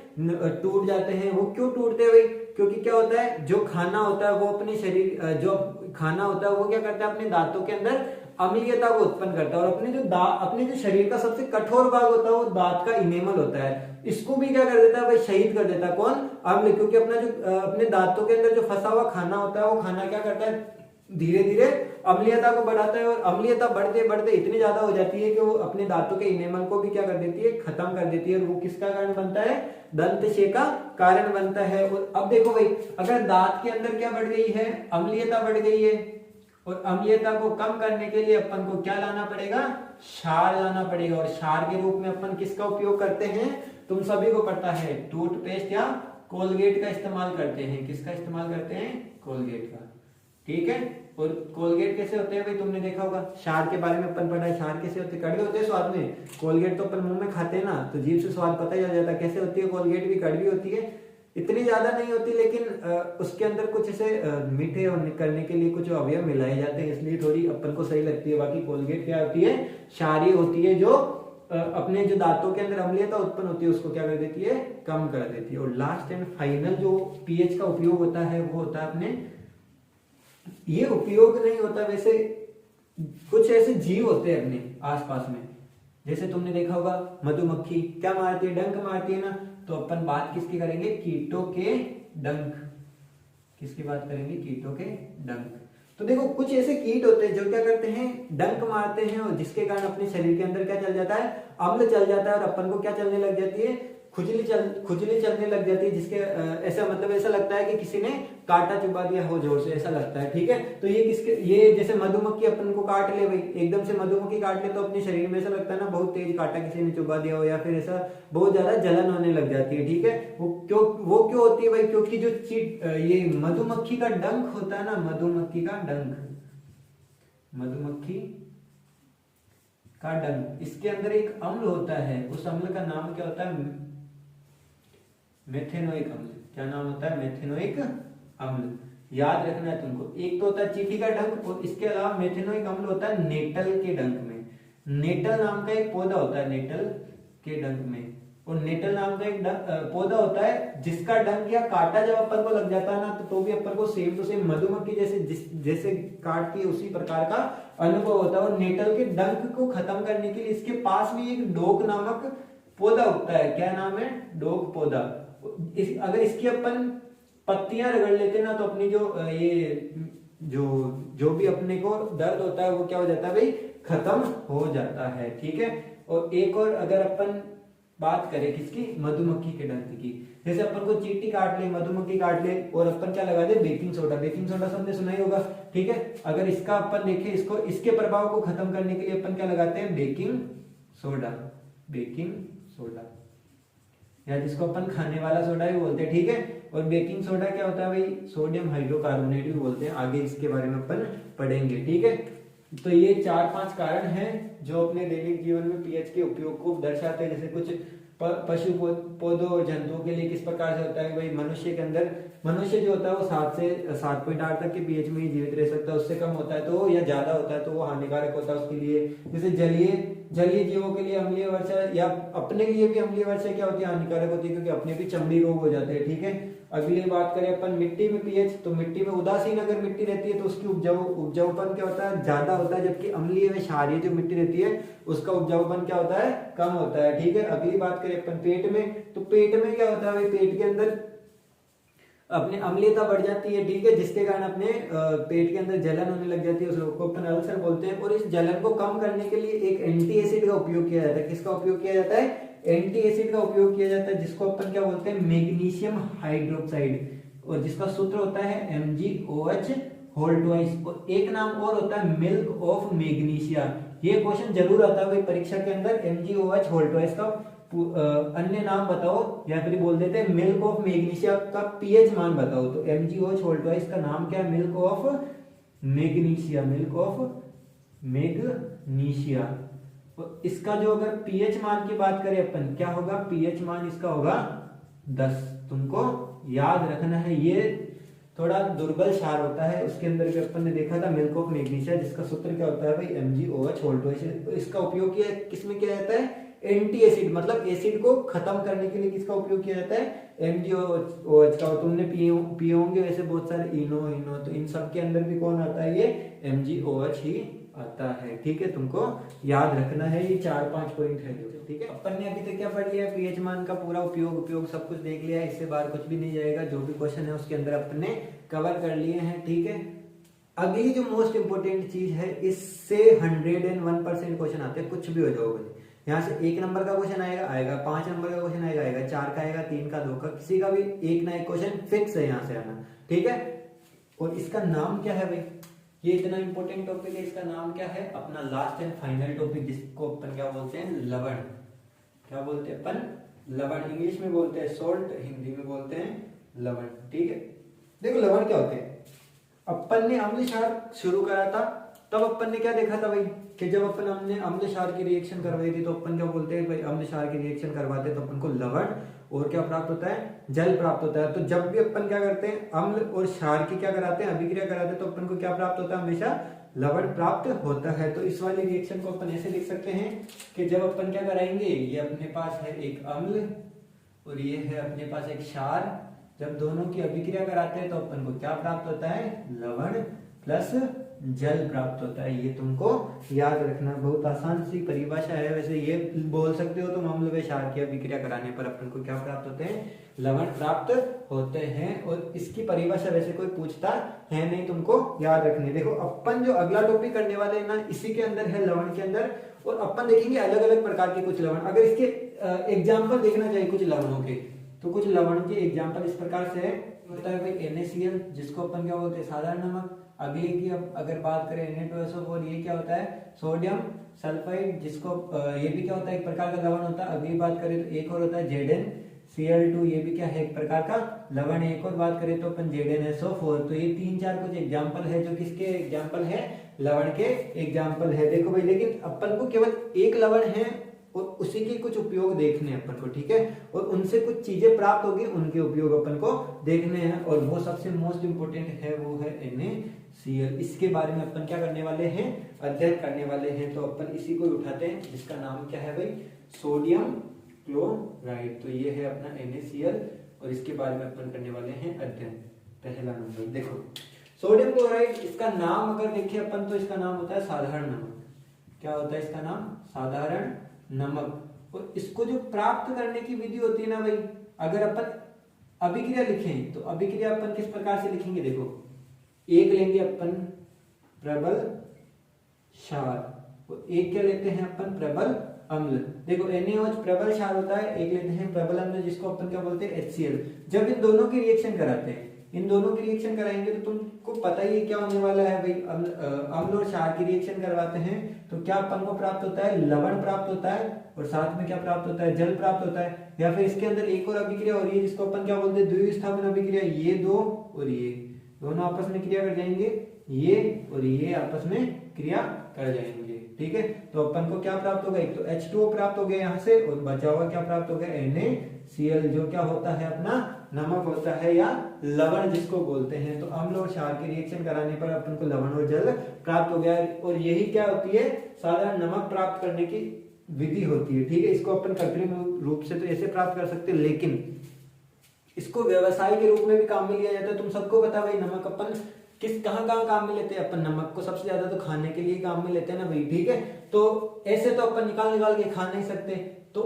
टूट जाते हैं। वो क्यों टूटते हैं भाई? क्योंकि क्या होता है, जो खाना होता है वो अपने शरीर, जो खाना होता है वो क्या करता है, अपने दांतों के अंदर अम्लीयता को उत्पन्न करता है और अपने जो शरीर का सबसे कठोर भाग होता है वो दांत का इनेमल होता है, इसको भी क्या कर देता है भाई, शहीद कर देता है। कौन? अम्ल। क्योंकि अपना जो अपने दांतों के अंदर जो फंसा हुआ खाना होता है वो खाना क्या करता है, धीरे धीरे अम्लीयता को बढ़ाता है और अम्लीयता बढ़ते बढ़ते इतनी ज्यादा हो जाती है कि वो अपने दांतों के इनेमल को भी क्या कर देती है, खत्म कर देती है और वो किसका कारण बनता है, दंतशय का कारण बनता है। और अब देखो भाई, अगर दांत के अंदर क्या बढ़ गई है, अम्लीयता बढ़ गई है और अम्लीयता को कम करने के लिए अपन को क्या लाना पड़ेगा, क्षार लाना पड़ेगा। और क्षार के रूप में अपन किसका उपयोग करते हैं, तुम सभी को पता है, टूथपेस्ट या कोलगेट का इस्तेमाल करते हैं। किसका इस्तेमाल करते हैं, कोलगेट का, ठीक है। और कोलगेट कैसे होते हैं भाई, तुमने देखा होगा, क्षार के बारे में अपन पढ़ा है। क्षार कैसे होते हैं, कड़वे होते हैं स्वाद में। कोलगेट तो अपन मुंह में खाते हैं ना, तो जीभ से स्वाद पता ही आ जाता है कैसे होती है। कोलगेट भी कड़वी होती है, इतनी ज्यादा नहीं होती, लेकिन उसके अंदर कुछ ऐसे मीठे करने के लिए कुछ अवयव मिलाए जाते हैं, इसलिए थोड़ी अपन को सही लगती है। बाकी कोलगेट क्या होती है, क्षारीय होती है, जो अपने जो दांतों के अंदर अम्लीयता उत्पन्न होती है उसको क्या कर देती है, कम कर देती है। और लास्ट एंड फाइनल जो पीएच का उपयोग होता है वो होता है अपने, ये उपयोग नहीं होता वैसे, कुछ ऐसे जीव होते हैं अपने आसपास में, जैसे तुमने देखा होगा मधुमक्खी क्या मारती है, डंक मारती है ना। तो अपन बात किसकी करेंगे, कीटों के डंक। किसकी बात करेंगे, कीटों के डंक। तो देखो कुछ ऐसे कीट होते हैं जो क्या करते हैं, डंक मारते हैं और जिसके कारण अपने शरीर के अंदर क्या चल जाता है, अम्ल चल जाता है और अपन को क्या चलने लग जाती है, खुजली चलने लग जाती है, जिसके ऐसा मतलब ऐसा लगता है कि किसी ने कांटा चुबा दिया हो जोर से, ऐसा लगता है, ठीक है। तो ये जैसे मधुमक्खी अपन को काट ले भाई, एकदम से मधुमक्खी काट ले तो अपने शरीर में ऐसा लगता है ना बहुत तेज कांटा किसी ने चुबा दिया हो, या फिर ऐसा बहुत ज्यादा जलन होने लग जाती है, ठीक है। वो क्यों होती है भाई, क्योंकि जो ये मधुमक्खी का डंक होता है ना, मधुमक्खी का डंक, इसके अंदर एक अम्ल होता है, उस अम्ल का नाम क्या होता है, मेथेनोइक अम्ल। क्या नाम होता है, मेथेनोइक अम्ल। याद रखना है तुमको, एक तो होता है चींटी का डंक और इसके अलावा मेथेनोइक अम्ल होता है नेटल के डंक में। नेटल नाम का एक पौधा होता है नेटल के डंक में, और नेटल नाम का एक पौधा होता है जिसका डंक या कांटा जब अपन को लग जाता है ना तो भी अपन को सेम टू सेम मधुमक्खी जैसे काटती है उसी प्रकार का अनुभव होता है। और नेटल के डंक को खत्म करने के लिए इसके पास में एक डोक नामक पौधा उगता है। क्या नाम है, डोक पौधा। अगर इसकी अपन पत्तियां रगड़ लेते ना तो अपनी जो भी अपने को दर्द होता है वो क्या हो जाता है भाई, खत्म हो जाता है, ठीक है। और एक और अगर अपन बात करें किसकी, मधुमक्खी के डंक की, जैसे अपन को चींटी काट ले, मधुमक्खी काट ले और अपन क्या लगा दे, बेकिंग सोडा सबने सुना ही होगा, ठीक है। अगर इसका अपन देखें, इसके प्रभाव को खत्म करने के लिए अपन क्या लगाते हैं, बेकिंग सोडा, या जिसको अपन खाने वाला सोडा भी बोलते हैं, ठीक है। और बेकिंग सोडा क्या होता है भाई, सोडियम हाइड्रोकार्बोनेट भी बोलते हैं, आगे इसके बारे में अपन पढ़ेंगे, ठीक है। तो ये 4-5 कारण हैं जो अपने दैनिक जीवन में पीएच के उपयोग को दर्शाते हैं। जैसे कुछ पशु पौधों और जंतुओं के लिए किस प्रकार से होता है भाई, मनुष्य जो होता है वो 7 से 7.8 तक के पीएच में ही जीवित रह सकता है, उससे कम होता है तो या ज्यादा होता है तो वो हानिकारक होता है उसके लिए। जैसे जलीय जीवों के लिए अम्लीय वर्षा या अपने लिए भी अम्लीय वर्षा क्या होती है, हानिकारक होती है, क्योंकि अपने भी चमड़ी रोग हो जाते हैं, ठीक है। अगली बात करें अपन मिट्टी में पीएच, तो मिट्टी में उदासीन अगर मिट्टी रहती है तो उसकी उपजाऊपन क्या होता है, ज्यादा होता है, जबकि अम्लीय व क्षारीय जो मिट्टी रहती है उसका उपजाऊपन क्या होता है, कम होता है, ठीक है। अगली बात करें अपन पेट में, तो पेट में क्या होता है भाई, पेट के अंदर अपने अम्लीयता बढ़ जाती है, ठीक है, जिसके कारण अपने पेट के अंदर जलन होने लग जाती है, उसको अपन अल्सर बोलते हैं। और इस जलन को कम करने के लिए एक एंटी एसिड का उपयोग किया जाता है। किसका उपयोग किया जाता है, एंटी एसिड का उपयोग किया जाता है, जिसको अपन क्या बोलते हैं, मैग्नीशियम हाइड्रोक्साइड, और जिसका सूत्र होता है MgOH होल ट्वाइस। और एक नाम और होता है मिल्क ऑफ मैग्नीशिया। ये क्वेश्चन जरूर आता है भाई परीक्षा के अंदर, MgOH होल ट्वाइस का अन्य नाम बताओ, या फिर बोल देते हैं मिल्क ऑफ मैग्नीशिया का पीएच मान बताओ। तो MgOH होल ट्वाइस का नाम क्या है, मिल्क ऑफ मैग्नीशिया, और इसका जो अगर पीएच मान की बात करें अपन, क्या होगा पीएच मान इसका होगा 10। तुमको याद रखना है, ये थोड़ा दुर्बल क्षार होता है। उसके अंदर भी अपन ने देखा था मिल्क ऑफ मैग्नीशिया, जिसका सूत्र क्या होता है भाई MgOH होल्टो। इसका उपयोग किया किसमें किया जाता है, एंटी एसिड, मतलब एसिड को खत्म करने के लिए किसका उपयोग किया जाता है MgOH का। तुमने पिए होंगे वैसे बहुत सारे इनो, तो इन सब के अंदर भी कौन आता है, ये MgOH ही आता है। ठीक है, तुमको याद रखना है, ये 4-5 पॉइंट है जो। ठीक है, अपन ने अभी तक क्या पढ़ लिया, पीएच मान का पूरा उपयोग सब कुछ देख लिया है। इससे बाहर कुछ भी नहीं जाएगा, जो भी क्वेश्चन है उसके अंदर अपन ने कवर कर लिए हैं। ठीक है, अगली जो मोस्ट इंपोर्टेंट चीज है, इससे 101% क्वेश्चन आते हैं, कुछ भी हो जाओगे। यहाँ से 1 नंबर का क्वेश्चन आएगा, 5 नंबर का क्वेश्चन आएगा, 4 का आएगा, 3 का, 2 का, किसी का भी एक ना एक क्वेश्चन फिक्स है यहाँ से आना। ठीक है, और इसका नाम क्या है भाई, ये इतना इंपॉर्टेंट टॉपिक है, इसका नाम क्या है, अपना लास्ट एंड फाइनल टॉपिक, जिसको अपन क्या बोलते हैं, लवण। क्या बोलते हैं अपन, लवण। इंग्लिश में बोलते हैं सॉल्ट, हिंदी में बोलते हैं लवण। ठीक है, देखो लवण क्या होते हैं। अपन ने अम्ल क्षार शुरू करा था, तब अपन ने क्या देखा था भाई, कि जब अपन हमने अम्ल क्षार की रिएक्शन करवाई थी, तो अपन क्या बोलते हैं भाई, अम्ल क्षार की रिएक्शन करवाते हैं तो अपन को लवण और क्या प्राप्त होता है, जल प्राप्त होता है। तो जब भी अपन क्या करते हैं, अम्ल और क्षार की क्या कराते हैं, अभिक्रिया कराते हैं, तो अपन को क्या प्राप्त होता है, हमेशा लवण प्राप्त होता है। तो इस वाली रिएक्शन को अपन ऐसे लिख सकते हैं कि जब अपन क्या कराएंगे, ये अपने पास है एक अम्ल और ये है अपने पास एक क्षार, जब दोनों की अभिक्रिया कराते हैं तो अपन को क्या प्राप्त होता है, लवण प्लस जल प्राप्त होता है। ये तुमको याद रखना, बहुत आसान सी परिभाषा है। वैसे ये बोल सकते हो तुम, अम्ल व क्षार की अभिक्रिया कराने पर अपन को क्या प्राप्त होते हैं, लवण प्राप्त होते हैं। और इसकी परिभाषा वैसे कोई पूछता है नहीं, तुमको याद रखनी है। देखो अपन जो अगला टॉपिक करने वाले हैं ना, इसी के अंदर है लवण के अंदर, और अपन देखेंगे अलग अलग प्रकार के कुछ लवण। अगर इसके एग्जाम्पल देखना चाहिए कुछ लवणों के, तो कुछ लवण के एग्जाम्पल इस प्रकार से होता है भाई NaCl, जिसको अपन क्या बोलते हैं, साधारण नमक। अगले की अब अगर बात करें Na2SO4, ये क्या होता है, सोडियम सल्फाइड, जिसको ये भी क्या होता है, एक प्रकार का लवण होता है। अगली बात करें तो एक और होता है ZnCl2, ये भी क्या है, एक प्रकार का लवण। एक और बात करें तो अपन ZnSO4। तो ये 3-4 कुछ एग्जाम्पल है, जो किसके एग्जाम्पल है, लवण के एग्जाम्पल है। देखो भाई, लेकिन अपन को केवल एक लवण है और उसी के कुछ उपयोग देखने हैं अपन को। ठीक है, और उनसे कुछ चीजें प्राप्त होगी, उनके उपयोग अपन को देखने हैं। और वो सबसे मोस्ट इंपोर्टेंट है, वो है NaCl। इसके बारे में अपन क्या करने वाले हैं, अध्ययन करने वाले हैं। तो अपन इसी को उठाते हैं, जिसका नाम क्या है भाई, सोडियम क्लोराइड। तो ये है अपना NaCl और इसके बारे में अपन करने वाले हैं अध्ययन। पहला नंबर देखो, सोडियम क्लोराइड, इसका नाम अगर देखें अपन तो इसका नाम होता है साधारण नमक। क्या होता है इसका नाम, साधारण नमक। और इसको जो प्राप्त करने की विधि होती है ना भाई, अगर अपन अभिक्रिया लिखें तो अभिक्रिया अपन किस प्रकार से लिखेंगे, देखो एक लेंगे अपन प्रबल क्षार और एक क्या लेते हैं अपन, प्रबल अम्ल। देखो NaOH प्रबल क्षार होता है, एक लेते हैं प्रबल अम्ल, जिसको अपन क्या बोलते हैं, HCl। जब इन दोनों की रिएक्शन कराते हैं, इन दोनों की रिएक्शन कराएंगे तो तुमको पता ही क्या होने वाला है भाई, अम्ल और क्षार की रिएक्शन करवाते हैं तो क्या अपन को प्राप्त होता है, लवण प्राप्त होता है, और साथ में क्या प्राप्त होता है, जल प्राप्त होता है। या फिर इसके अंदर एक और अभिक्रिया हो रही है, जिसको अपन क्या बोलते हैं, द्विस्थापन अभिक्रिया। ये दो और ये दोनों आपस में क्रिया कर जाएंगे, ये और ये आपस में क्रिया कर जाएंगे। ठीक है, तो अपन को क्या प्राप्त होगा, एक तो H2O प्राप्त हो गया यहाँ से, और बचा हुआ क्या प्राप्त हो गया, NaCl, जो क्या होता है अपना नमक होता है या लवण जिसको बोलते हैं। तो अम्ल और क्षार की रिएक्शन कराने पर अपन को लवण और जल प्राप्त हो गया। और यही क्या होती है, साधारण नमक प्राप्त करने की विधि होती है। ठीक है, इसको अपन कृत्रिम रूप से तो ऐसे प्राप्त कर सकते हैं, लेकिन इसको व्यवसाय के रूप में भी काम में लिया जाता है। तुम सबको पता भाई, नमक अपन कहाँ काम में लेते हैं, अपन नमक को सबसे ज्यादा तो खाने के लिए काम में लेते हैं ना भाई। ठीक है, तो ऐसे तो अपन निकाल के खा नहीं सकते। तो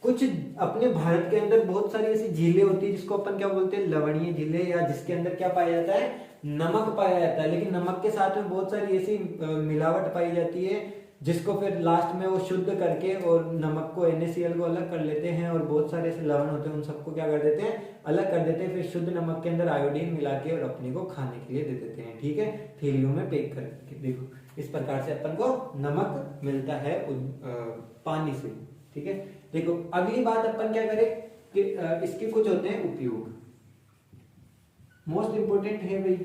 कुछ अपने भारत के अंदर बहुत सारी ऐसी झीलें होती है, जिसको अपन क्या बोलते हैं, लवणीय झीलें, या जिसके अंदर क्या पाया जाता है, नमक पाया जाता है। लेकिन नमक के साथ में बहुत सारी ऐसी मिलावट पाई जाती है, जिसको फिर लास्ट में वो शुद्ध करके और नमक को NaCl को अलग कर लेते हैं, और बहुत सारे ऐसे लवण होते हैं उन सबको क्या कर देते हैं, अलग कर देते हैं। फिर शुद्ध नमक के अंदर आयोडीन मिला के और अपने को खाने के लिए दे देते हैं। ठीक है, थैलियों में पैक करके। देखो इस प्रकार से अपन को नमक मिलता है पानी से। ठीक है, देखो अगली बात अपन क्या करें कि इसके कुछ होते हैं उपयोग। मोस्ट इंपोर्टेंट है भाई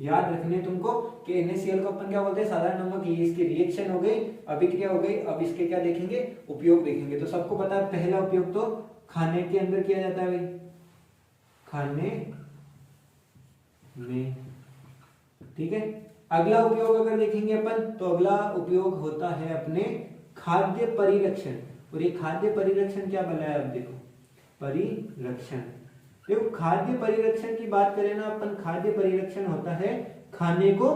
याद रखने तुमको कि NaCl को अपन क्या बोलते हैं, साधारण नमक। ये इसकी रिएक्शन हो गई, अभिक्रिया हो गई। अब इसके क्या देखेंगे, उपयोग देखेंगे। तो सबको पता है पहला उपयोग तो खाने के अंदर किया जाता है भाई, खाने में, ठीक है। अगला उपयोग अगर देखेंगे अपन तो अगला उपयोग होता है अपने खाद्य परिरक्षण। और ये खाद्य परिरक्षण क्या बना है, अब देखो परिरक्षण। देखो खाद्य परिरक्षण की बात करें ना अपन, खाद्य परिरक्षण होता है खाने को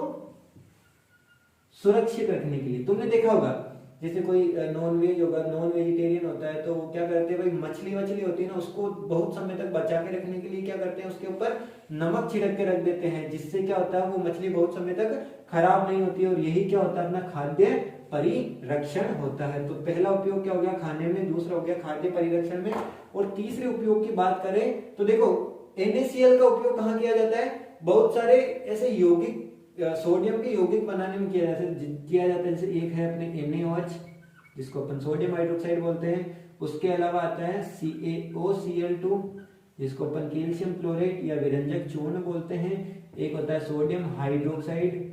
सुरक्षित रखने के लिए। तुमने देखा होगा जैसे कोई नॉन वेज होगा, नॉन वेजिटेरियन होता है, तो वो क्या करते हैं भाई, मछली होती है ना, उसको बहुत समय तक बचा के रखने के लिए क्या करते हैं, उसके ऊपर नमक छिड़क के रख देते हैं, जिससे क्या होता है वो मछली बहुत समय तक खराब नहीं होती है। और यही क्या होता है, अपना खाद्य परिरक्षण होता है। तो पहला उपयोग क्या हो गया, खाने में, दूसरा हो गया खाद्य परिरक्षण में। और तीसरे उपयोग की बात करें तो देखो NaCl का उपयोग कहाँ किया जाता है, बहुत सारे ऐसे यौगिक, सोडियम के यौगिक बनाने में किया जाता है। जैसे एक है अपने NaOH जिसको अपन सोडियम हाइड्रोक्साइड बोलते हैं, उसके अलावा आता है CaOCl2 जिसको अपन कैल्शियम क्लोराइड या विरंजक चूर्ण बोलते हैं। एक होता है सोडियम हाइड्रोक्साइड,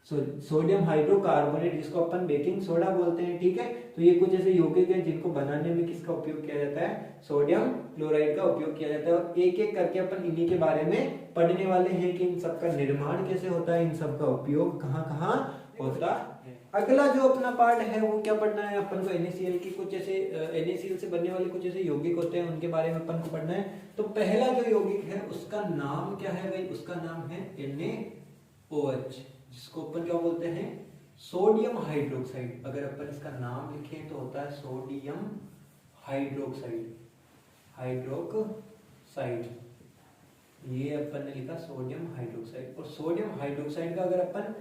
सोडियम हाइड्रोकार्बोनेट जिसको अपन बेकिंग सोडा बोलते हैं, ठीक है। तो ये कुछ ऐसे यौगिक हैं जिनको बनाने में किसका उपयोग किया जाता है, सोडियम क्लोराइड का उपयोग किया जाता है। और एक एक करके अपन इन्हीं के बारे में पढ़ने वाले हैं कि इन सब का निर्माण कैसे होता है, इन सब का उपयोग कहाँ कहाँ होता है। अगला जो अपना पार्ट है वो क्या पढ़ना है अपन को, NaCl की कुछ ऐसे NaCl से बनने वाले कुछ ऐसे यौगिक होते हैं, उनके बारे में अपन को पढ़ना है। तो पहला जो यौगिक है उसका नाम क्या है भाई, उसका नाम है NaOH जिसको अपन क्या बोलते हैं, सोडियम हाइड्रोक्साइड। अगर अपन इसका नाम लिखें तो होता है सोडियम हाइड्रोक्साइड, ये अपन ने लिखा सोडियम हाइड्रोक्साइड। और सोडियम हाइड्रोक्साइड का अगर अपन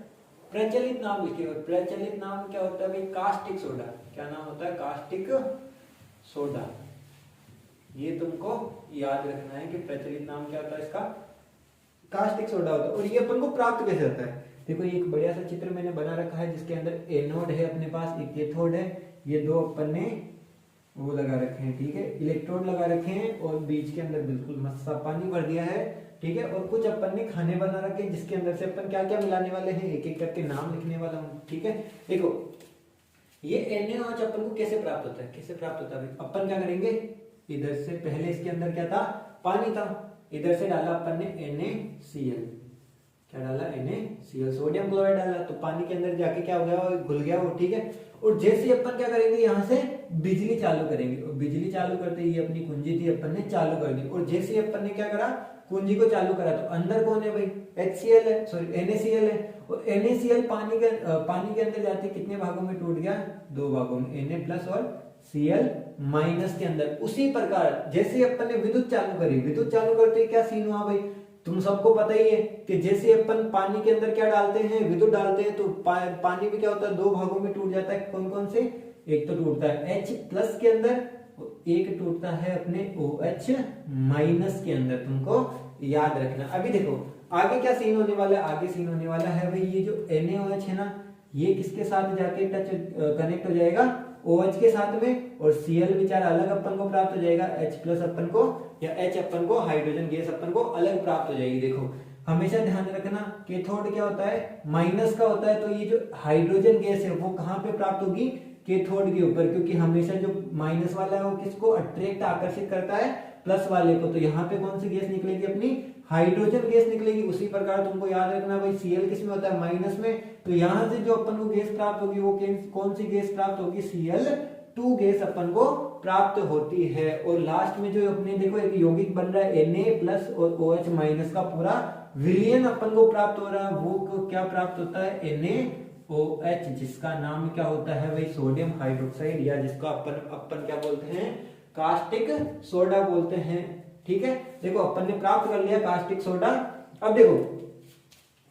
प्रचलित नाम लिखे, और प्रचलित नाम क्या होता है भाई, कास्टिक सोडा। क्या नाम होता है, कास्टिक सोडा। ये तुमको याद रखना है कि प्रचलित नाम क्या होता है इसका, कास्टिक सोडा होता है। और ये अपन को प्राप्त कैसे होता है, देखो ये एक बढ़िया सा चित्र मैंने बना रखा है जिसके अंदर एनोड है अपने पास, एक कैथोड है। ये दो अपन ने वो लगा रखे हैं, ठीक है, इलेक्ट्रोड लगा रखे हैं, और बीच के अंदर बिल्कुल मस्त सा पानी भर दिया है, ठीक है। और कुछ अपन ने खाने बना रखे हैं जिसके अंदर से अपन क्या क्या मिलाने वाले हैं, एक एक करके नाम लिखने वाला हूँ, ठीक है। देखो ये NaOH अपन को कैसे प्राप्त होता है, कैसे प्राप्त होता है, अपन क्या करेंगे, इधर से पहले इसके अंदर क्या था, पानी था, इधर से डाला अपन ने NaCl, क्या डाला, NaCl, सोडियम क्लोराइड डाला, तो पानी के अंदर जाके क्या हो गया, घुल गया वो, ठीक है। और जैसे अपन क्या करेंगे, यहाँ से बिजली चालू करेंगे, और बिजली चालू करते ही अपनी कुंजी थी अपन ने चालू कर दी। और जैसे अपन ने क्या करा, कुंजी को चालू करा, तो अंदर कौन है भाई, HCl है, सॉरी NaCl है। और NaCl पानी के अंदर जाते कितने भागों में टूट गया, दो भागों में, Na प्लस और Cl माइनस के अंदर। उसी प्रकार जैसे अपन ने विद्युत चालू करी, विद्युत चालू करते क्या सीन हुआ भाई, तुम सबको पता ही है कि जैसे अपन पानी के अंदर क्या डालते हैं, विद्युत डालते हैं, तो पानी भी क्या होता है, दो भागों में टूट जाता है। कौन कौन से, एक तो टूटता है H प्लस के अंदर, एक टूटता है अपने OH माइनस के अंदर, तुमको याद रखना। अभी देखो आगे क्या सीन होने वाला है, आगे सीन होने वाला है भाई, ये जो NaOH है ना, ये किसके साथ जाके टच कनेक्ट हो जाएगा, OH के साथ में, और Cl बेचारा अलग अपन को प्राप्त हो जाएगा, H प्लस अपन को या H अपन को, हाइड्रोजन गैस अपन को अलग प्राप्त हो जाएगी। देखो हमेशा ध्यान रखना, कैथोड क्या होता है, माइनस का होता है, तो ये जो हाइड्रोजन गैस है वो कहाँ पे प्राप्त होगी, कैथोड के ऊपर, क्योंकि हमेशा जो माइनस वाला है वो किसको अट्रैक्ट, आकर्षित करता है, प्लस वाले को। तो यहाँ पे कौन सी गैस निकलेगी, अपनी हाइड्रोजन गैस निकलेगी। उसी प्रकार तुमको याद रखना भाई, Cl किस में होता है, माइनस में, तो यहाँ से जो अपन को गैस प्राप्त होगी वो कौन सी गैस प्राप्त होगी, Cl2 गैस अपन को प्राप्त होती है। और लास्ट में जो अपने देखो एक यौगिक बन रहा है Na प्लस और OH माइनस का पूरा विलयन अपन को प्राप्त हो रहा है, वो क्या प्राप्त होता है, NaOH, जिसका नाम क्या होता है भाई, सोडियम हाइड्रोक्साइड, या जिसका अपन क्या बोलते हैं, कास्टिक सोडा बोलते हैं, ठीक है। देखो अपन ने प्राप्त कर लिया कास्टिक सोडा। अब देखो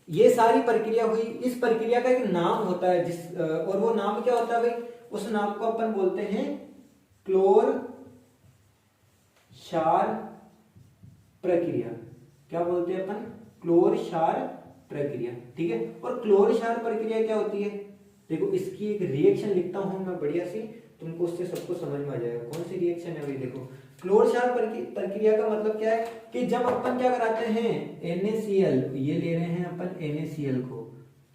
ये सारी प्रक्रिया हुई, इस प्रक्रिया का एक नाम होता है और वो नाम क्या होता है भाई, उस नाम को अपन बोलते हैं क्लोर क्षार प्रक्रिया। क्या बोलते हैं अपन, क्लोर क्षार प्रक्रिया, ठीक है। और क्लोर क्षार प्रक्रिया क्या होती है, देखो इसकी एक रिएक्शन लिखता हूं मैं बढ़िया सी, तुमको उससे सबको समझ में आ जाएगा। कौन सी रिएक्शन है भाई, देखो क्लोर-क्षार प्रक्रिया का मतलब क्या है कि जब अपन क्या कराते हैं NaCl, ये ले रहे हैं अपन NaCl को,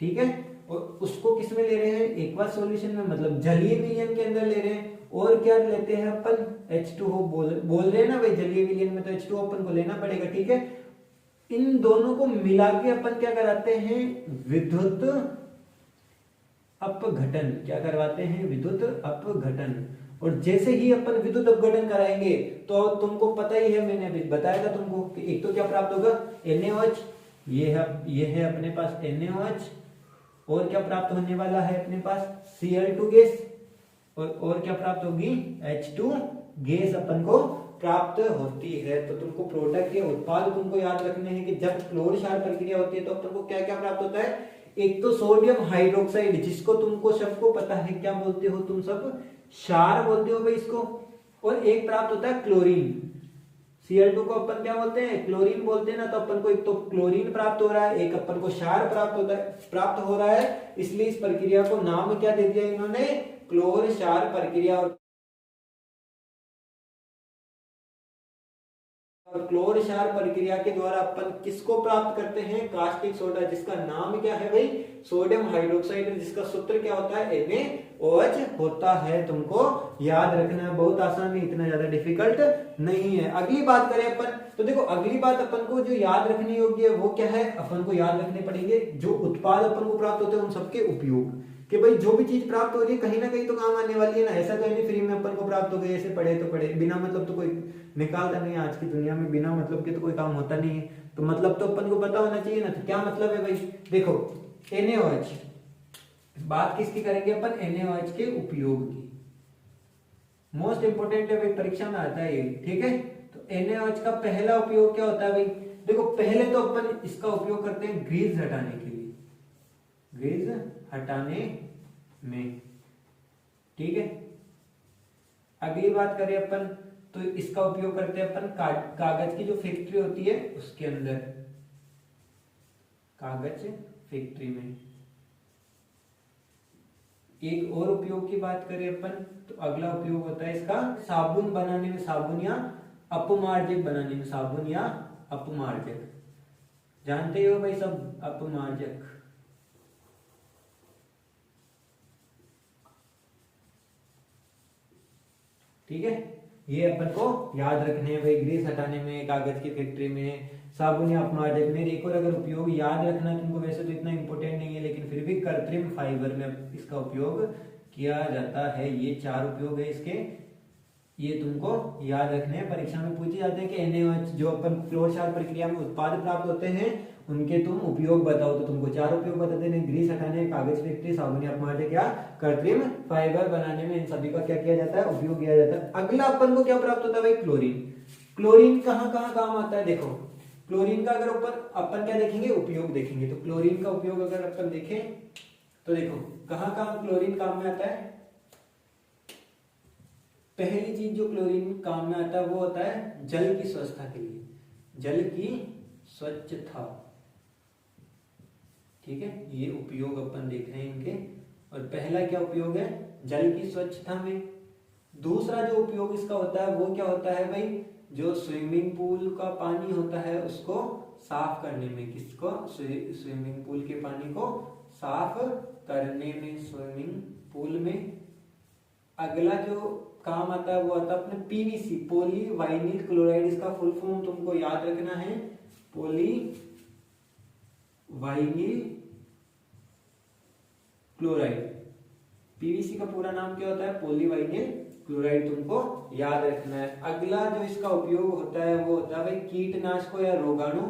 ठीक है, और उसको किस में ले रहे हैं एक्वस सॉल्यूशन में, मतलब जलीय विलयन के अंदर ले रहे हैं, और क्या लेते हैं अपन H2O, बोल रहे हैं ना भाई, जलीय विलयन में तो H2O अपन को लेना पड़ेगा, ठीक है। इन दोनों को मिला के अपन क्या कराते हैं विद्युत अपघटन, क्या करवाते हैं विद्युत अपघटन। और जैसे ही अपन विद्युत अपघटन कराएंगे तो तुमको पता ही है, मैंने अभी बताया था तुमको कि एक तो क्या प्राप्त होगा NaOH, ये है अपने पास NaOH, और क्या प्राप्त होने वाला है अपने पास Cl2 गैस, और क्या प्राप्त होगी H2 गैस अपन को प्राप्त होती है। तो तुमको प्रोडक्ट या उत्पाद तुमको याद रखने हैं कि जब क्लोर-क्षार प्रक्रिया होती है तो अपन को क्या क्या प्राप्त होता है, एक तो सोडियम हाइड्रोक्साइड, जिसको तुमको सबको पता है क्या बोलते हो तुम सब, क्षार बोलते हो भाई इसको, और एक प्राप्त होता है क्लोरीन, Cl2 को अपन क्या बोलते हैं क्लोरीन बोलते हैं ना। तो अपन को एक तो क्लोरीन प्राप्त हो रहा है, एक अपन को क्षार प्राप्त हो रहा है, इसलिए इस प्रक्रिया को नाम क्या दे दिया इन्होंने, क्लोर-क्षार प्रक्रिया। और क्लोर-क्षार प्रक्रिया के द्वारा अपन किसको प्राप्त करते हैं, कास्टिक सोडा, जिसका नाम क्या है भाई सोडियम हाइड्रोक्साइड, जिसका सूत्र क्या होता है NaOH होता है। तुमको याद रखना है, बहुत आसान है, इतना ज्यादा डिफिकल्ट नहीं है। अगली बात करें अपन, तो देखो अगली बात अपन को जो याद रखनी होगी वो क्या है, अपन को याद रखने पड़ेंगे जो उत्पाद अपन को प्राप्त होते हैं उन सबके उपयोग, कि भाई जो भी चीज प्राप्त हो रही है कहीं ना कहीं तो काम आने वाली है ना। ऐसा तो नहीं फ्री में अपन को प्राप्त हो गई, ऐसे पढ़े तो पढ़े, बिना मतलब तो कोई निकालता नहीं है आज की दुनिया में, बिना मतलब के तो कोई काम होता नहीं है। तो मतलब तो अपन को पता होना चाहिए ना। तो क्या मतलब है भाई, देखो NaOH, बात किसकी करेंगे अपन, NaOH के उपयोग की, मोस्ट इंपोर्टेंट है भाई, परीक्षा में आता है ये, ठीक है। तो NaOH का पहला उपयोग क्या होता है भाई, देखो पहले तो अपन इसका उपयोग करते हैं ग्रीस हटाने के लिए, ग्रीस हटाने में, ठीक है। अगली बात करें अपन तो इसका उपयोग करते हैं अपन कागज की जो फैक्ट्री होती है उसके अंदर, कागज फैक्ट्री में। एक और उपयोग की बात करें अपन तो अगला उपयोग होता है इसका साबुन बनाने में, साबुन या अपमार्जक बनाने में, साबुन या अपमार्जक, जानते हो भाई सब अपमार्जक, ठीक है। ये अपन को याद रखने हैं भाई, ग्रीस हटाने में, कागज की फैक्ट्री में, साबुन या अपमार्जक में। एक और अगर उपयोग याद रखना तुमको, वैसे तो इतना इंपॉर्टेंट नहीं है लेकिन फिर भी कृत्रिम फाइबर में इसका उपयोग किया जाता है। ये 4 उपयोग है इसके, ये तुमको याद रखने हैं, परीक्षा में पूछे जाते हैं कि NaOH जो अपन क्लोर-क्षार प्रक्रिया में उत्पाद प्राप्त होते हैं उनके तुम उपयोग बताओ, तो तुमको 4 उपयोग बताते हैं, ग्रीस हटाने, कागज फैक्ट्री, साबुन या अपमार्जक या कृत्रिम फाइबर बनाने में, इन सभी का क्या किया जाता है उपयोग किया जाता है। अगला अपन को क्या प्राप्त होता है भाई क्लोरीन। क्लोरीन कहाँ कहाँ काम आता है, देखो क्लोरीन का अगर अपन क्या देखेंगे उपयोग देखेंगे, तो क्लोरीन का उपयोग अगर अपन देखें तो देखो कहाँ कहाँ क्लोरीन काम में आता है। पहली चीज जो क्लोरीन काम में आता है वो होता है जल की स्वच्छता के लिए, जल की स्वच्छता, ठीक है। ये उपयोग अपन देख रहे हैं इनके, और पहला क्या उपयोग है जल की स्वच्छता में। दूसरा जो उपयोग इसका होता है वो क्या होता है भाई, जो स्विमिंग पूल का पानी होता है उसको साफ करने में, किसको स्विमिंग पूल के पानी को साफ करने में, स्विमिंग पूल में। अगला जो काम आता है वो आता है अपने PVC, पोली वाइनिल क्लोराइड, इसका फुल फॉर्म तुमको याद रखना है, पोली वाइनिल क्लोराइड। PVC का पूरा नाम क्या होता है, पोली वाइनिल क्लोराइड, तुमको याद रखना है। अगला जो इसका उपयोग होता है वो होता है भाई कीटनाशकों या रोगाणु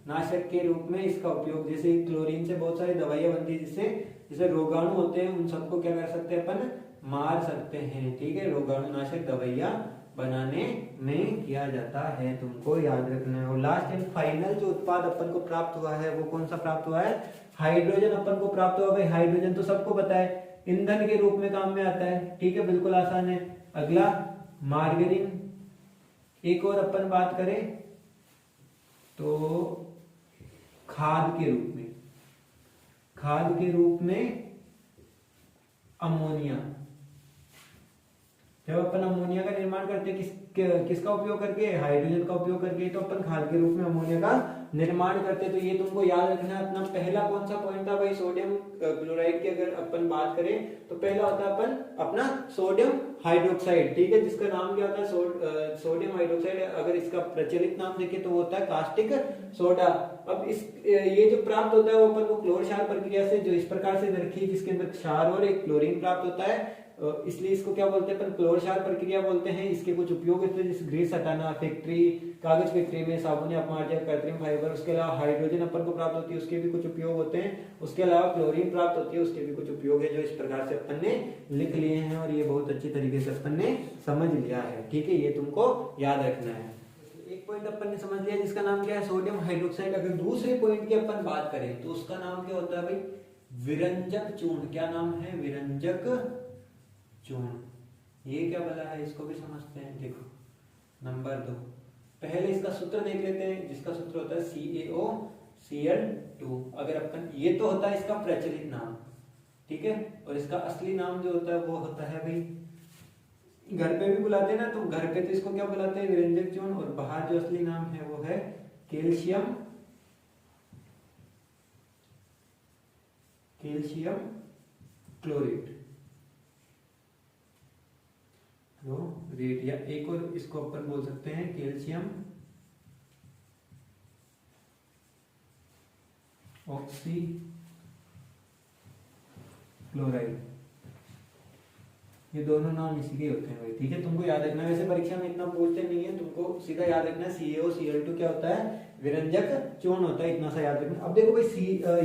नाशक के रूप में इसका उपयोग। जैसे क्लोरीन से बहुत सारी दवाइयां बनती है, जिससे जैसे रोगाणु होते हैं उन सबको क्या कर सकते हैं अपन, मार सकते हैं, ठीक है। रोगाणु नाशक दवाइयां बनाने में किया जाता है, तुमको याद रखना है। और लास्ट एंड फाइनल जो उत्पाद अपन को प्राप्त हुआ है वो कौन सा प्राप्त हुआ है, हाइड्रोजन अपन को प्राप्त हुआ। भाई हाइड्रोजन तो सबको पता है ईंधन के रूप में काम में आता है, ठीक है, बिल्कुल आसान है। अगला मार्गरीन। एक और अपन बात करें तो खाद के रूप में, खाद के रूप में अमोनिया, जब अपन अमोनिया का निर्माण करते हैं किसका उपयोग करके, हाइड्रोजन का उपयोग करके, तो अपन खाद के रूप में अमोनिया का निर्माण करते हैं। तो ये तुमको याद रखना है। अपना पहला कौन सा पॉइंट था भाई, सोडियम क्लोराइड की अगर अपन बात करें तो पहला होता है अपन अपना सोडियम हाइड्रोक्साइड, ठीक है, जिसका नाम क्या होता है सोडियम हाइड्रोक्साइड। अगर इसका प्रचलित नाम देखें तो वो होता है कास्टिक सोडा। अब ये जो प्राप्त होता है वो अपन को क्लोर क्षार प्रक्रिया से जो इस प्रकार से रखी है जिसके अंदर क्षार और एक क्लोरीन प्राप्त होता है, इसलिए इसको क्या बोलते हैं अपन, क्लोर क्षार प्रक्रिया बोलते हैं। इसके कुछ उपयोग होते हैं जैसे ग्रीस हटाना, फैक्ट्री, कागज फैक्ट्री में साबुन अपमार्जक, कृत्रिम फाइबर। उसके अलावा हाइड्रोजन अपन को प्राप्त होती है, उसके भी कुछ उपयोग होते हैं। उसके अलावा क्लोरीन प्राप्त होती है, उसके भी कुछ उपयोग है, जो इस प्रकार से अपन ने लिख लिए हैं और ये बहुत अच्छी तरीके से अपन ने समझ लिया है, ठीक है। ये तुमको याद रखना है। एक पॉइंट अपन ने समझ लिया जिसका नाम क्या है, सोडियम हाइड्रोक्साइड। अगर दूसरे पॉइंट की अपन बात करें तो उसका नाम क्या होता है भाई, विरंजक चूर्ण। क्या नाम है, विरंजक चूर्ण। ये क्या बोला है, इसको भी समझते हैं। देखो नंबर 2, पहले इसका सूत्र देख लेते हैं, जिसका सूत्र होता है CaOCl2। अगर अपन, ये तो होता है इसका प्रचलित नाम, ठीक है, और इसका असली नाम जो होता है वो होता है भाई, घर पे भी बुलाते हैं ना, तो घर पे तो इसको क्या बुलाते हैं, विरंजक चूर्ण, और बाहर जो असली नाम है वो है कैल्शियम क्लोरेट। क्लोरेट, या एक और इसको अपन बोल सकते हैं कैल्शियम ऑक्सी क्लोराइड। ये दोनों नाम इसी के होते हैं भाई, ठीक है, तुमको याद रखना है। वैसे परीक्षा में इतना पूछते नहीं है, तुमको सीधा याद रखना है CaOCl2 क्या होता है, विरंजक चूर्ण होता है, इतना सा याद रखना। अब देखो भाई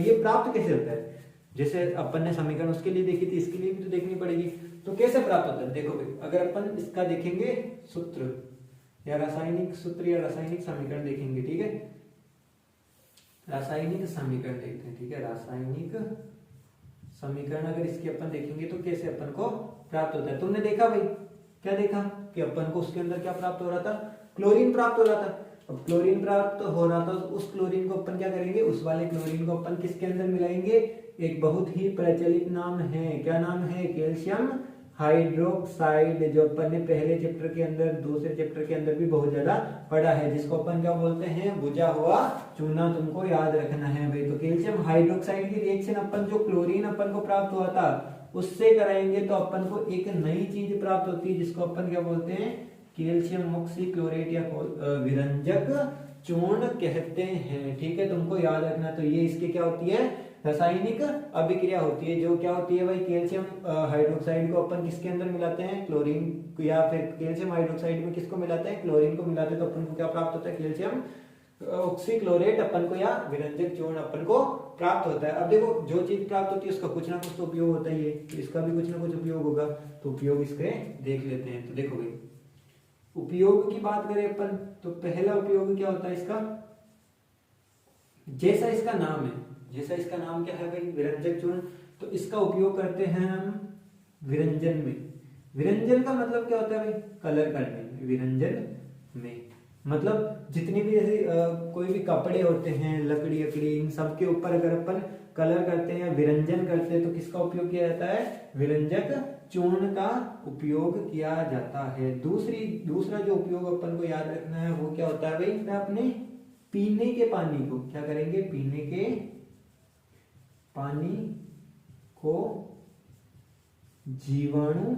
ये प्राप्त कैसे होता है, जैसे अपन ने समीकरण उसके लिए देखी थी, इसके लिए भी तो देखनी पड़ेगी। तो कैसे प्राप्त होता है, देखो भाई, अगर अपन इसका देखेंगे सूत्र या रासायनिक सूत्र या रासायनिक समीकरण देखेंगे, ठीक है, रासायनिक समीकरण देखते हैं, ठीक है, रासायनिक समीकरण अगर इसकी अपन देखेंगे तो कैसे अपन को प्राप्त होता है। तुमने देखा भाई, क्या देखा कि अपन को उसके अंदर क्या प्राप्त हो रहा था, क्लोरीन प्राप्त हो रहा था। अब क्लोरीन प्राप्त हो रहा था, उस क्लोरीन को अपन क्या करेंगे, उस वाले क्लोरीन को अपन किसके अंदर मिलाएंगे, एक बहुत ही प्रचलित नाम है, क्या नाम है, कैल्शियम हाइड्रोक्साइड, जो अपन ने पहले चैप्टर के अंदर, दूसरे चैप्टर के अंदर भी बहुत ज्यादा पढ़ा है, जिसको अपन क्या बोलते हैं, बुझा हुआ चूना। तुमको याद रखना है भाई। तो कैल्शियम हाइड्रोक्साइड की रिएक्शन अपन जो क्लोरीन अपन को प्राप्त हुआ था उससे कराएंगे तो अपन को एक नई चीज प्राप्त होती है, जिसको अपन क्या बोलते हैं, कैल्शियम ऑक्सीक्लोरेट या विरंजक चूर्ण कहते हैं, ठीक है, तुमको याद रखना। तो ये इसके क्या होती है, रासायनिक अभिक्रिया होती है, जो क्या होती है भाई, कैल्शियम हाइड्रोक्साइड को अपन किसके अंदर मिलाते हैं, क्लोरीन, या फिर कैल्शियम हाइड्रोक्साइड में किसको मिलाते हैं, क्लोरीन को मिलाते हैं, तो अपन को क्या प्राप्त होता है, कैल्शियम ऑक्सीक्लोरेट अपन को, या विरंजक चूर्ण अपन को प्राप्त होता है। अब देखो, जो चीज प्राप्त होती है उसका कुछ ना कुछ तो उपयोग होता ही है, तो इसका भी कुछ ना कुछ उपयोग होगा, तो उपयोग इसके देख लेते हैं। तो देखो भाई, उपयोग की बात करें अपन तो पहला उपयोग क्या होता है इसका, जैसा इसका नाम है, जैसा इसका नाम क्या है भाई, विरंजक चूर्ण, तो इसका उपयोग करते हैं हम विरंजन में। विरंजन का मतलब क्या होता है भाई, कलर करने में। विरंजन में मतलब जितनी भी जैसे कोई भी कपड़े होते हैं, लकड़ी इन सब के ऊपर अगर अपन कलर करते हैं, विरंजन करते हैं, तो किसका उपयोग किया जाता है, विरंजक चूर्ण का उपयोग किया जाता है। दूसरा जो उपयोग अपन को याद रखना है वो क्या होता है भाई, अपने पीने के पानी को क्या करेंगे, पीने के पानी को जीवाणु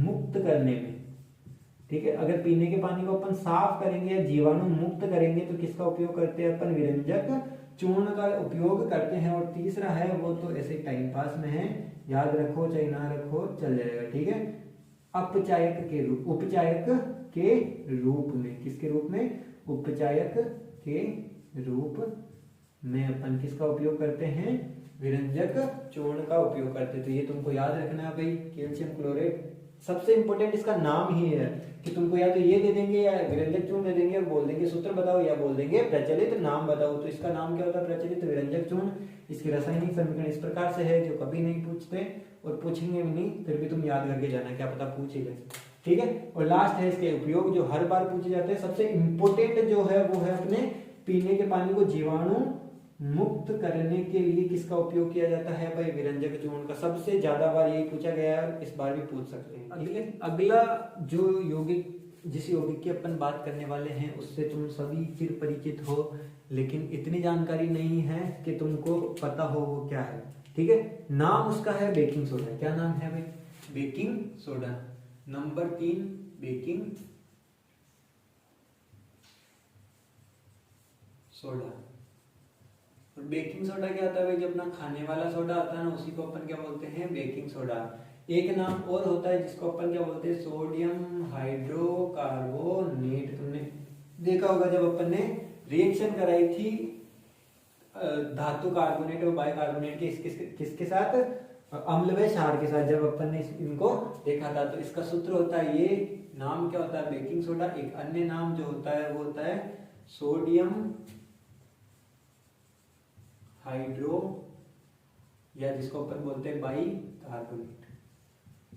मुक्त करने में, ठीक है, अगर पीने के पानी को अपन साफ करेंगे या जीवाणु मुक्त करेंगे तो किसका उपयोग करते हैं अपन, विरंजक चूर्ण का उपयोग करते हैं। और तीसरा है वो तो ऐसे टाइम पास में है, याद रखो चाहे ना रखो चल जाएगा, ठीक है, उपचायक के रूप में, किसके रूप में, उपचायक के रूप में अपन किसका उपयोग करते हैं, विरंजक चूर्ण का उपयोग करते हैं। तो ये तुमको याद रखना है भाई, कैल्शियम क्लोरेट सबसे इंपॉर्टेंट इसका नाम ही है कि तुमको या तो ये दे देंगे या विरंजक चूर्ण दे देंगे और बोल देंगे सूत्र बताओ, या बोल देंगे प्रचलित नाम बताओ। तो इसका नाम क्या होता है, प्रचलित विरंजक चूर्ण। इसकी रासायनिक समीकरण इस प्रकार से है, जो कभी नहीं पूछते और पूछेंगे भी नहीं, फिर भी तुम याद करके जाना, क्या पता पूछ ही ले, ठीक है। और लास्ट है इसके उपयोग, जो हर बार पूछे जाते हैं। सबसे इंपॉर्टेंट जो है वो है अपने पीने के पानी को जीवाणु मुक्त करने के लिए किसका उपयोग किया जाता है भाई? विरंजक चूर्ण का। सबसे ज्यादा बार यही पूछा गया है, इस बार भी पूछ सकते हैं। अगला जो यौगिक, जिस यौगिक की अपन बात करने वाले हैं उससे तुम सभी चिर परिचित हो, लेकिन इतनी जानकारी नहीं है कि तुमको पता हो वो क्या है, ठीक है। नाम उसका है बेकिंग सोडा। क्या नाम है भाई? Baking soda. Number 3 baking soda. और बेकिंग सोडा क्या होता है भाई? जो अपना खाने वाला सोडा होता है ना, उसी को अपन क्या बोलते हैं? Baking soda. एक नाम और होता है जिसको अपन क्या बोलते हैं? Sodium hydrocarbonate. तुमने देखा होगा जब अपन ने रिएक्शन कराई थी धातु कार्बोनेट और बाइकार्बोनेट के किसके साथ? अम्ल व क्षार के साथ, जब अपन ने इनको देखा था। तो इसका सूत्र होता है, ये नाम क्या होता है? Baking soda. एक अन्य नाम जो होता है वो होता है सोडियम हाइड्रो, या जिसको अपन बोलते हैं बाइकार्बोनेट।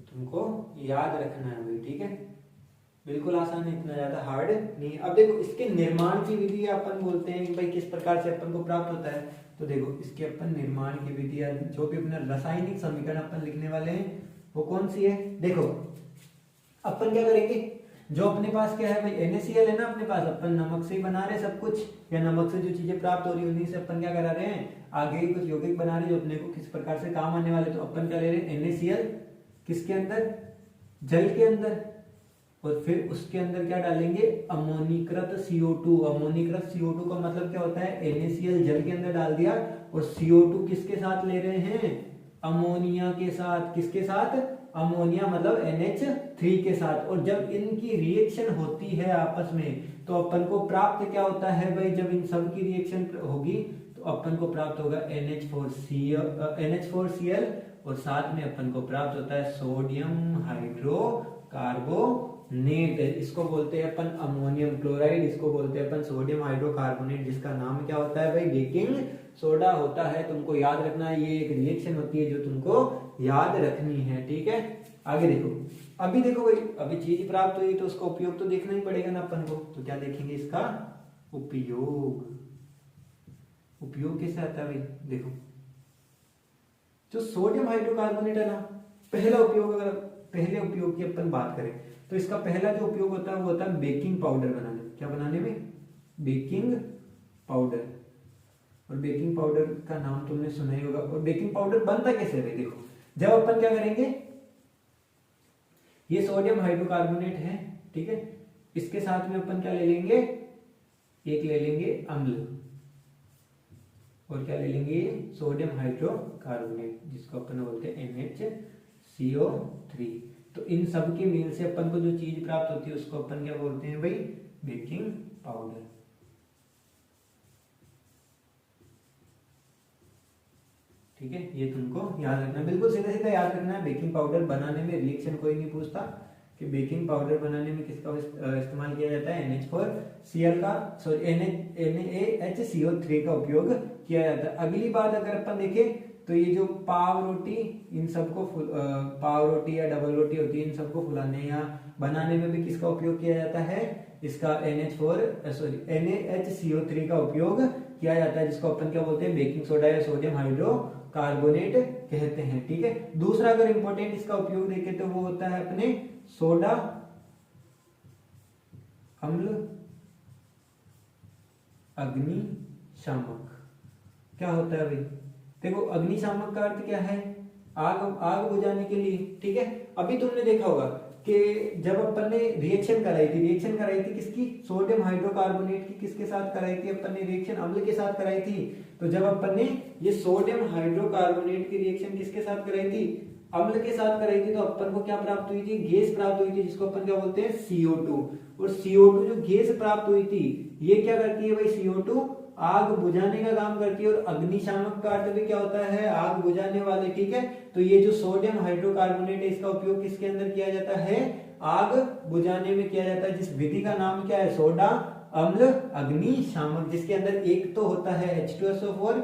तुमको याद रखना है भाई, ठीक है। बिल्कुल आसान है, इतना ज्यादा हार्ड नहीं है। अब देखो इसके निर्माण की विधि अपन बोलते हैं कि भाई किस प्रकार से अपन को प्राप्त होता है। तो देखो इसके अपन निर्माण की विधि, जो भी अपना रासायनिक समीकरण अपन लिखने वाले हैं वो कौन सी है? देखो अपन क्या करेंगे, जो अपने पास क्या है भाई? NaCl है ना अपने पास। अपन नमक से ही बना रहे सब कुछ, या नमक से जो चीजें प्राप्त हो रही है उन्हीं से अपन क्या करा रहे हैं? आगे कुछ यौगिक बना रहे हैं जो अपने को किस प्रकार से काम आने वाले। तो अपन क्या ले रहे हैं? NaCl किसके अंदर? जल के अंदर। और फिर उसके अंदर क्या डालेंगे? अमोनीकृत CO2। अमोनीकृत CO2 का मतलब क्या होता है? NaCl जल के अंदर डाल दिया, और CO2 किसके साथ ले रहे हैं? अमोनिया के साथ। किसके साथ? अमोनिया मतलब NH3 के साथ। और जब इनकी रिएक्शन होती है आपस में, तो अपन को प्राप्त क्या होता है भाई? जब इन सब की रिएक्शन होगी तो अपन को प्राप्त होगा NH4Cl, और साथ में अपन को प्राप्त होता है सोडियम हाइड्रोकार्बोनेट। इसको बोलते हैं अपन अमोनियम क्लोराइड, इसको बोलते हैं अपन सोडियम हाइड्रोकार्बोनेट, जिसका नाम क्या होता है भाई? बेकिंग सोडा होता है। तुमको याद रखना है, ये एक रिएक्शन होती है जो तुमको याद रखनी है, ठीक है। आगे देखो, अभी देखो भाई, अभी चीज प्राप्त हुई तो उसका उपयोग तो देखना ही पड़ेगा ना अपन को। तो क्या देखेंगे? इसका उपयोग। उपयोग कैसे आता है भाई? देखो जो सोडियम हाइड्रोकार्बोनेट है ना, पहला उपयोग, अगर पहले उपयोग की अपन बात करें तो इसका पहला जो उपयोग होता है वो होता है बेकिंग पाउडर बनाने में। क्या बनाने में? Baking powder. और बेकिंग पाउडर का नाम तुमने सुना ही होगा। और बेकिंग पाउडर बनता कैसे है? देखो जब अपन क्या करेंगे, ये सोडियम हाइड्रोकार्बोनेट है, ठीक है। इसके साथ में अपन क्या ले लेंगे? एक ले लेंगे अम्ल, और क्या ले लेंगे? सोडियम हाइड्रोकार्बोनेट, जिसको अपन बोलते हैं NHCO3। तो इन सब के मेल से अपन को जो चीज प्राप्त होती है उसको अपन क्या बोलते हैं भाई? Baking powder. ठीक है, ये तुमको याद रखना है, बिल्कुल सीधा सीधा याद रखना है। बेकिंग पाउडर बनाने में रिएक्शन कोई नहीं पूछता कि बेकिंग पाउडर बनाने में किसका इस्तेमाल किया जाता है? NH4Cl का, सॉरी NaHCO3 का उपयोग किया जाता है। अगली बात अगर अपन देखें तो ये जो पाव रोटी, इन सबको पाव रोटी या डबल रोटी होती है, इन सबको फुलाने या बनाने में भी किसका उपयोग किया जाता है? इसका NaHCO3 का उपयोग किया जाता है, जिसको अपन क्या बोलते हैं? बेकिंग सोडा या सोडियम हाइड्रोकार्बोनेट कहते हैं, ठीक है। दूसरा अगर इंपॉर्टेंट इसका उपयोग देखें तो वो होता है अपने सोडा अम्ल अग्निशामक। क्या होता है भाई? देखो अग्निशामक का अर्थ क्या है? आग बुझाने के लिए, ठीक है। अभी तुमने देखा होगा कि जब अपन ने रिएक्शन कराई थी किसकी? सोडियम हाइड्रोकार्बोनेट की। किसके साथ कराई थी अपन ने रिएक्शन? अम्ल के साथ कराई थी। तो जब अपन ने ये सोडियम हाइड्रोकार्बोनेट की रिएक्शन किसके साथ कराई थी? अम्ल के साथ कराई थी। तो अपन को क्या प्राप्त हुई थी? गैस प्राप्त हुई थी, जिसको अपन क्या बोलते हैं? CO2। और CO2 जो गैस प्राप्त हुई थी, ये क्या करती है भाई? CO2 आग बुझाने का काम करती है। और अग्निशामक का अर्थ भी क्या होता है? आग बुझाने वाले, ठीक है। तो ये जो सोडियम हाइड्रोकार्बोनेट है, इसका उपयोग किसके अंदर किया जाता है? आग बुझाने में किया जाता है, जिस विधि का नाम क्या है? सोडा अम्ल अग्निशामक, जिसके अंदर एक तो होता है H2SO4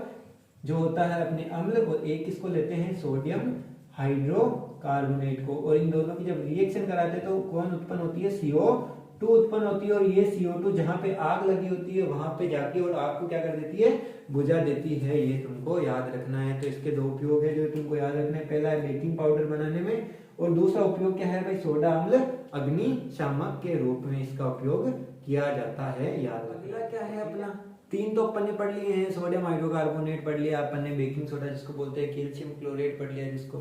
जो होता है अपने अम्ल, और एक किसको लेते हैं? सोडियम हाइड्रोकार्बोनेट को। और इन दोनों की जब रिएक्शन कराते हैं तो कौन उत्पन्न होती है? CO2 CO2 उत्पन्न होती है और ये CO2 जहां पे आग लगी होती है वहां पे जाके और आग को क्या कर देती है, बुझा देती है। ये तुमको याद रखना है। तो इसके दो उपयोग है जो तुमको याद रखना है। पहला है बेकिंग पाउडर बनाने में और दूसरा उपयोग क्या है भाई, सोडा अम्ल अग्निशामक के रूप में इसका उपयोग किया जाता है। याद अगला क्या है अपना, तीन तो अपन ने पढ़ लिए हैं, सोडियम हाइड्रोकार्बोनेट पढ़ लिया अपन ने, बेकिंग सोडा जिसको बोलते हैं, कैल्शियम क्लोराइड पढ़ लिया जिसको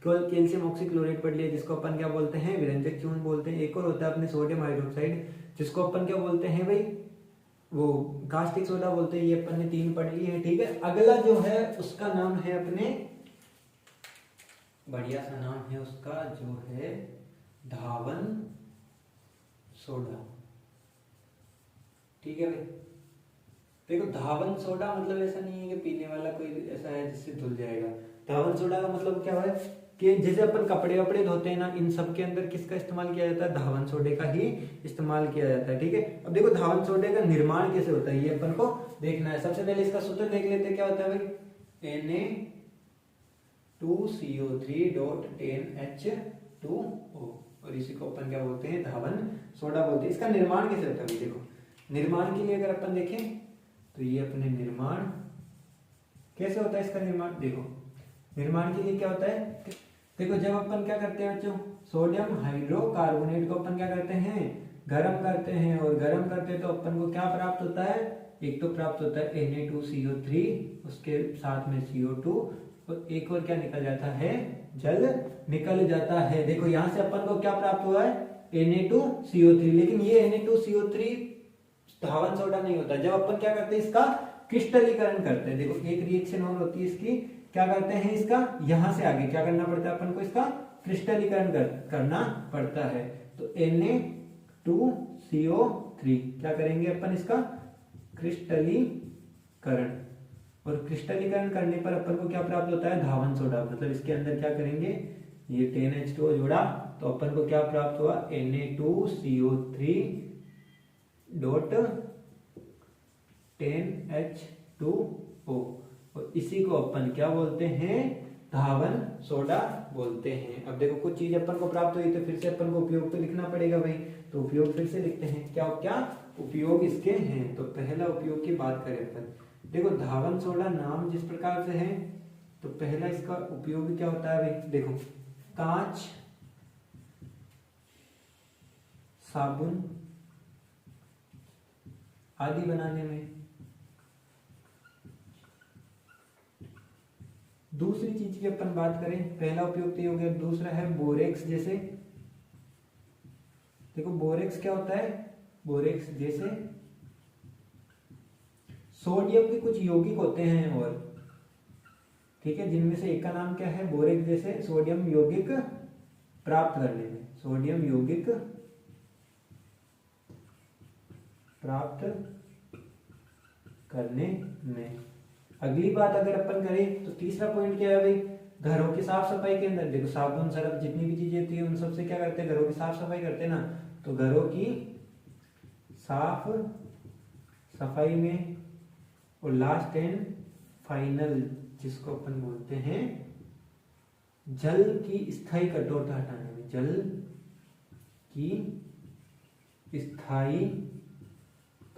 कैल्शियम ऑक्सीक्लोराइड पढ़ लिया जिसको अपन क्या बोलते हैं, विरंजक चूर्ण बोलते हैं। एक और होता है अपने सोडियम हाइड्रोक्साइड जिसको अपन क्या बोलते हैं भाई, वो कास्टिक सोडा बोलते हैं। ये अपन ने तीन पढ़ लिए हैं, ठीक है। अगला जो है उसका नाम है अपने, बढ़िया सा नाम है उसका जो है धावन सोडा, ठीक है भाई। देखो धावन सोडा मतलब ऐसा नहीं है कि पीने वाला कोई ऐसा है जिससे धुल जाएगा। धावन सोडा का मतलब क्या है कि जैसे अपन कपड़े वपड़े धोते हैं ना, इन सब के अंदर किसका इस्तेमाल किया जाता है, धावन सोडे का ही इस्तेमाल किया जाता है, ठीक है। अब देखो धावन सोडे का निर्माण कैसे होता है ये अपन को देखना है। सबसे पहले इसका सूत्र देख लेते हैं, क्या होता है भाई, Na2CO3.10H2O और इसी को अपन क्या बोलते हैं, धावन सोडा बोलते हैं। इसका निर्माण कैसे होता है, देखो निर्माण के लिए अगर अपन देखें तो ये अपने निर्माण कैसे होता है, इसका निर्माण देखो, निर्माण के लिए क्या होता है, देखो जब अपन क्या करते हैं बच्चों, सोडियम हाइड्रोकार्बोनेट को अपन क्या करते हैं, गर्म करते हैं और गर्म करते हैं तो अपन को क्या प्राप्त होता है, एक तो प्राप्त होता है Na2CO3, उसके साथ में CO2 और एक और क्या निकल जाता है, जल निकल जाता है। देखो यहाँ से अपन को क्या प्राप्त हुआ है, Na2CO3, लेकिन ये Na2CO3 धावन सोडा नहीं होता। जब अपन क्या करते हैं, इसका क्रिस्टलीकरण करते हैं, देखो एक रिएक्शन और होती है इसकी, क्या करते हैं इसका, यहां से आगे क्या करना पड़ता है अपन को, इसका क्रिस्टलीकरण करना पड़ता है। तो Na2CO3 क्या करेंगे अपन, इसका क्रिस्टलीकरण, और क्रिस्टलीकरण करने पर अपन को क्या प्राप्त होता है, धावन सोडा। मतलब इसके अंदर क्या करेंगे, ये 10H2O जोड़ा तो अपन को क्या प्राप्त हुआ, Na2CO3.10H2O और इसी को अपन क्या बोलते हैं, धावन सोडा बोलते हैं। अब देखो कुछ चीज अपन को प्राप्त हुई तो फिर से अपन को उपयोग तो लिखना पड़ेगा भाई, तो उपयोग फिर से लिखते हैं, क्या क्या उपयोग इसके हैं। तो पहला उपयोग की बात करें अपन, देखो धावन सोडा नाम जिस प्रकार से है तो पहला इसका उपयोग क्या होता है भाई, देखो कांच, साबुन आदि बनाने में। दूसरी चीज की अपन बात करें, पहला उपयोग तो हो गया, दूसरा है बोरेक्स जैसे, देखो बोरेक्स क्या होता है, बोरेक्स जैसे सोडियम के कुछ यौगिक होते हैं और, ठीक है, जिनमें से एक का नाम क्या है, बोरेक्स जैसे सोडियम यौगिक प्राप्त करने में, सोडियम यौगिक प्राप्त करने में। अगली बात अगर अपन करें तो तीसरा पॉइंट क्या है भाई, घरों की साफ सफाई के अंदर, देखो साबुन सरफ जितनी भी चीजें होती है उन सबसे क्या करते हैं, घरों की साफ सफाई करते हैं ना, तो घरों की साफ सफाई में। और लास्ट एंड फाइनल जिसको अपन बोलते हैं जल की स्थायी कठोरता हटाने में, जल की स्थायी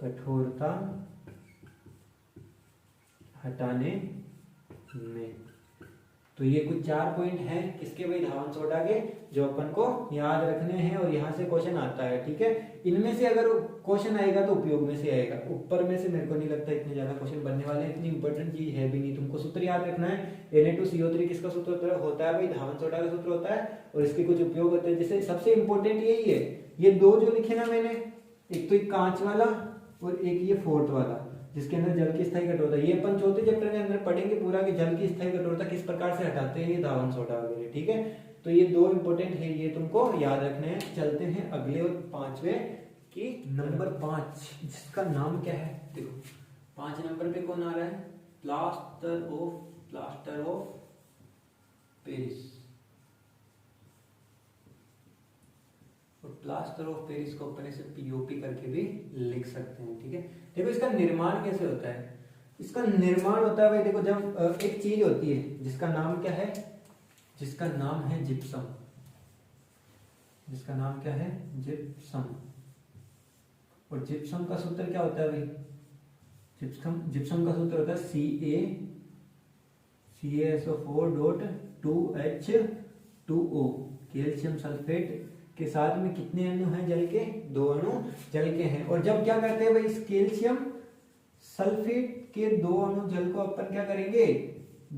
कठोरता हटाने में। तो ये कुछ 4 पॉइंट हैं किसके भाई, धावन सोडा के, जो अपन को याद रखने हैं और यहाँ से क्वेश्चन आता है, ठीक है। इनमें से अगर क्वेश्चन आएगा तो उपयोग में से आएगा, ऊपर में से मेरे को नहीं लगता इतने ज्यादा क्वेश्चन बनने वाले, इतनी इंपॉर्टेंट चीज है भी नहीं। तुमको सूत्र याद रखना है, Na2CO3 किसका सूत्र होता है भाई, धावन सोडा का सूत्र होता है और इसके कुछ उपयोग होते हैं। जैसे सबसे इंपॉर्टेंट यही है, ये दो जो लिखे ना मैंने, एक तो एक कांच वाला और एक ये फोर्थ वाला जिसके अंदर जल की स्थायी कठोरता, ये अपन चौथे चैप्टर के अंदर पढ़ेंगे पूरा कि जल की स्थायी कठोरता किस प्रकार से हटाते हैं ये धावन सोडा वगैरह, ठीक है। तो ये दो इंपॉर्टेंट है, ये तुमको याद रखने हैं। चलते हैं अगले और पांचवें की, नंबर 5 जिसका नाम क्या है, देखो 5 नंबर पे कौन आ रहा है, प्लास्टर ऑफ पेरिस। और प्लास्टर ऑफ पेरिस को अपन इसे पीओपी करके भी लिख सकते हैं, ठीक है। देखो इसका निर्माण कैसे होता है, इसका निर्माण होता है भाई, देखो जब एक चीज होती है जिसका नाम क्या है, जिसका नाम है जिप्सम, जिसका नाम क्या है, जिप्सम, और जिप्सम का सूत्र क्या होता है भाई, जिप्सम का सूत्र होता है CaSO4.2H2O। कैल्शियम सल्फेट के साथ में कितने अणु हैं जल के, 2 अणु जल के हैं। और जब क्या करते हैं भाई, इस कैल्शियम सल्फेट के 2 अणु जल को अपन क्या करेंगे,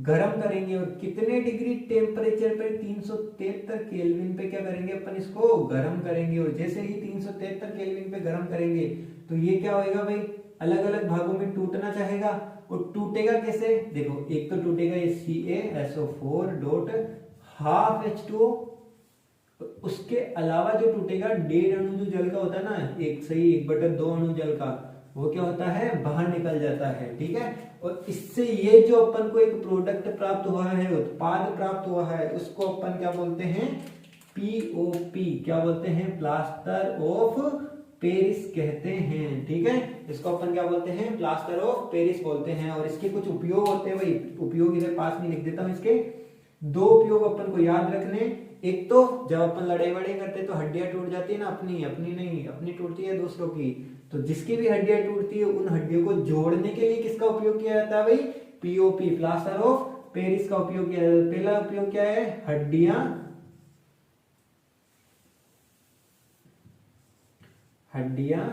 गर्म करेंगे। और कितने डिग्री टेम्परेचर पे, 373 केल्विन पे क्या करेंगे अपन, इसको गर्म करेंगे। और जैसे ही 373 केल्विन पे गर्म करेंगे तो ये क्या होएगा भाई, अलग अलग भागों में टूटना चाहेगा। और टूटेगा कैसे, देखो एक तो टूटेगा ये CaSO4.12H2O, उसके अलावा जो टूटेगा 1.5 अणु जो जल का होता है ना, 1/2 अणु जल का, वो क्या होता है, बाहर निकल जाता है। ठीक है, और इससे ये जो अपन को एक प्रोडक्ट प्राप्त हुआ है, उत्पाद प्राप्त हुआ है, उसको अपन क्या बोलते हैं, POP, क्या बोलते हैं, प्लास्टर ऑफ पेरिस कहते हैं। ठीक है, इसको अपन क्या बोलते हैं, प्लास्टर ऑफ पेरिस बोलते हैं। और इसके कुछ उपयोग होते हैं भाई, उपयोग इधर पास में लिख देता हूं। इसके 2 उपयोग अपन को याद रखने। एक तो जब अपन लड़ाई वड़ाई करते हैं तो हड्डियां टूट जाती है ना, अपनी नहीं, अपनी टूटती है दूसरों की। तो जिसकी भी हड्डियां टूटती है उन हड्डियों को जोड़ने के लिए किसका उपयोग किया जाता है भाई, POP, प्लास्टर ऑफ पेरिस का उपयोग किया जाता है। पहला उपयोग क्या है, हड्डियां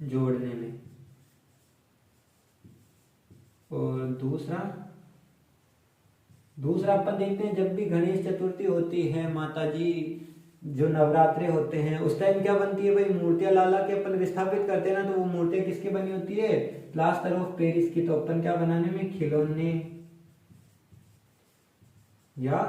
जोड़ने में। और दूसरा अपन देखते हैं, जब भी गणेश चतुर्थी होती है, माता जी जो नवरात्रे होते हैं, उस टाइम क्या बनती है भाई, मूर्तियां लाला के अपन विस्थापित करते हैं ना, तो वो मूर्तियां किसकी बनी होती है, प्लास्टर ऑफ पेरिस की। तो अपन क्या बनाने में, खिलौने या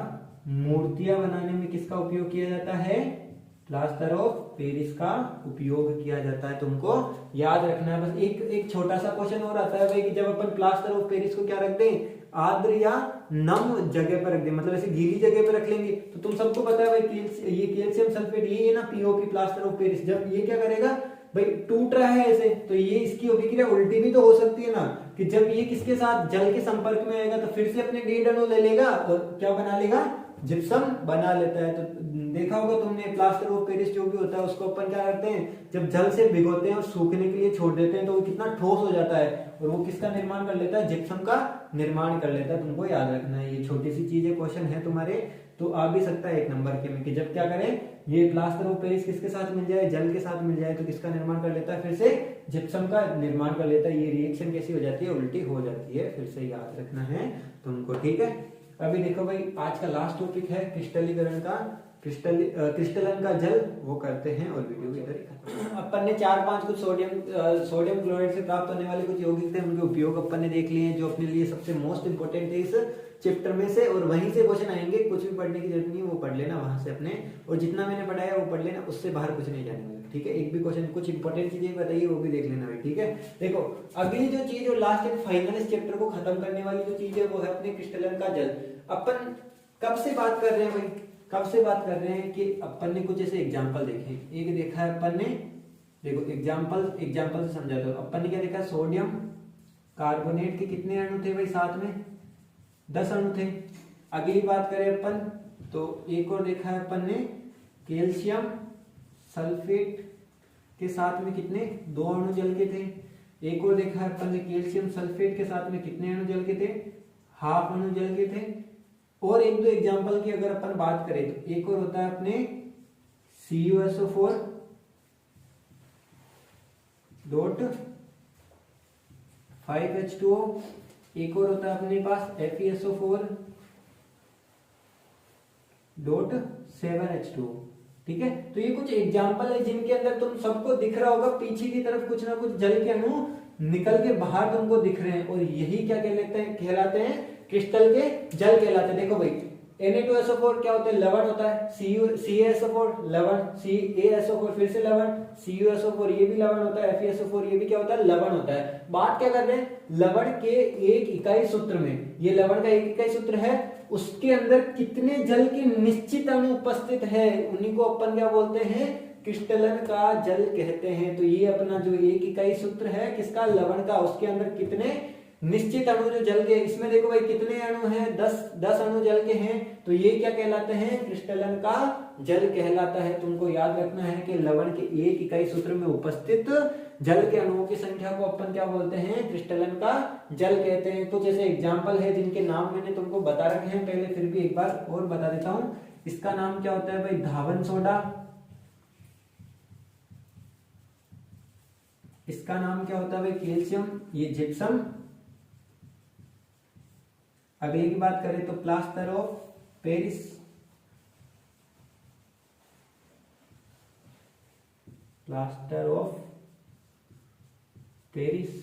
मूर्तियां बनाने में किसका उपयोग किया जाता है, प्लास्टर ऑफ पेरिस का उपयोग किया जाता है। तुमको याद रखना है। बस एक छोटा सा क्वेश्चन और आता है भाई कि जब अपन प्लास्टर ऑफ पेरिस को क्या रख दें, आर्द्र या नम जगह पर रख दें, मतलब ऐसे गीली जगह पर रख लेंगे, तो तुम सबको पता है भाई ये कैल्शियम सल्फेट, ये है ना POP, प्लास्टर ऑफ पेरिस, जब ये क्या करेगा भाई, टूट रहा है ऐसे, तो ये इसकी अभिक्रिया उल्टी भी तो हो सकती है ना, कि जब ये किसके साथ, जल के संपर्क में आएगा तो फिर से अपने 1.5 अणु ले लेगा और क्या बना लेगा, जिप्सम बना लेता है। तो देखा होगा तुमने, प्लास्टर ऑफ पेरिस जो भी होता है उसको अपन क्या करते हैं, जब जल से भिगोते हैं और सूखने के लिए छोड़ देते हैं तो वो कितना ठोस हो जाता है, और वो किसका निर्माण कर लेता है, जिप्सम का निर्माण कर लेता है। तुमको याद रखना है, ये छोटी सी चीज है, क्वेश्चन है तुम्हारे, तो आ भी सकता है 1 नंबर के में, कि जब क्या करें, ये प्लास्टर ऑफ पेरिस किसके साथ मिल जाए, जल के साथ मिल जाए, तो किसका निर्माण कर लेता है, फिर से जिप्सम का निर्माण कर लेता है। ये रिएक्शन कैसी हो जाती है, उल्टी हो जाती है, फिर से याद रखना है तुमको। ठीक है, अभी देखो भाई, आज का लास्ट टॉपिक है क्रिस्टलीकरण का, क्रिस्टलन का जल, वो करते हैं और वीडियो की तरह। अपन ने 4-5 कुछ सोडियम क्लोराइड से प्राप्त होने वाले कुछ यौगिक थे, उनके उपयोग अपन ने देख लिए हैं, जो अपने लिए सबसे मोस्ट इंपोर्टेंट है इस चैप्टर में से। और वहीं से क्वेश्चन आएंगे, कुछ भी पढ़ने की जरूरत नहीं है, वो पढ़ लेना वहां से अपने, और जितना मैंने पढ़ाया वो पढ़ लेना, उससे बाहर कुछ नहीं जाने वाला। ठीक है, एक भी क्वेश्चन, कुछ इंपॉर्टेंट चीजें बताइए वो भी देख लेना भाई। ठीक है, देखो अगली जो चीज और लास्ट एंड फाइनल इस चैप्टर को खत्म करने वाली जो चीज है वो है अपने क्रिस्टलन का जल। अपन कब से बात कर रहे हैं भाई, कब से बात कर रहे हैं कि अपन ने कुछ ऐसे एग्जांपल देखे। एक देखा है अपन ने, देखो एग्जांपल से समझाता हूं। अपन ने क्या देखा, सोडियम कार्बोनेट के कितने अणु थे भाई, साथ में 10 अणु थे। अगली बात करें अपन तो एक और देखा है अपन ने, कैल्शियम सल्फेट के साथ में कितने, 2 अणु जल के थे। एक और देखा है अपन ने, कैल्शियम सल्फेट के साथ में कितने अणु जल के थे, ½ अणु जल के थे। और 1-2 एग्जांपल की अगर अपन बात करें तो एक और होता है अपने CuSO4.5H2O, एक और होता है अपने पास FeSO4.7H2O। ठीक है, तो ये कुछ एग्जांपल है जिनके अंदर तुम सबको दिख रहा होगा पीछे की तरफ कुछ ना कुछ जल के अणु निकल के बाहर तुमको दिख रहे हैं, और यही क्या कहलाते हैं, क्रिस्टल के जल कहलाते हैं। देखो भाई, Na2SO4 क्या होता है, लवण होता है, CaSO4 लवण, CaSO4 फिर से लवण, CuSO4 ये भी लवण होता है, FeSO4 ये भी क्या होता है, लवण होता है। बात क्या कर रहे हैं, लवण के एक इकाई सूत्र में, ये लवण का एक इकाई सूत्र है, उसके अंदर कितने जल के निश्चित अणु उपस्थित है, उन्हीं को अपन क्या बोलते हैं, क्रिस्टलन का जल कहते हैं। तो ये अपना जो एक इकाई सूत्र है किसका, लवण का, उसके अंदर कितने निश्चित अणु जो जल के, इसमें देखो भाई कितने अणु हैं, 10 अणु जल के हैं, तो ये क्या कहलाते हैं, क्रिस्टलन का जल कहलाता है। तुमको याद रखना है कि लवण के एक इकाई सूत्र में उपस्थित जल के अणुओं की संख्या को अपन क्या बोलते हैं, क्रिस्टलन का जल कहते हैं। कुछ ऐसे एग्जाम्पल है जिनके नाम मैंने तुमको बता रखे हैं पहले, फिर भी एक बार और बता देता हूं। इसका नाम क्या होता है भाई, धावन सोडा। इसका नाम क्या होता है भाई, कैल्शियम, ये जिप्सम। अगले की बात करें तो plaster of Paris, plaster of Paris.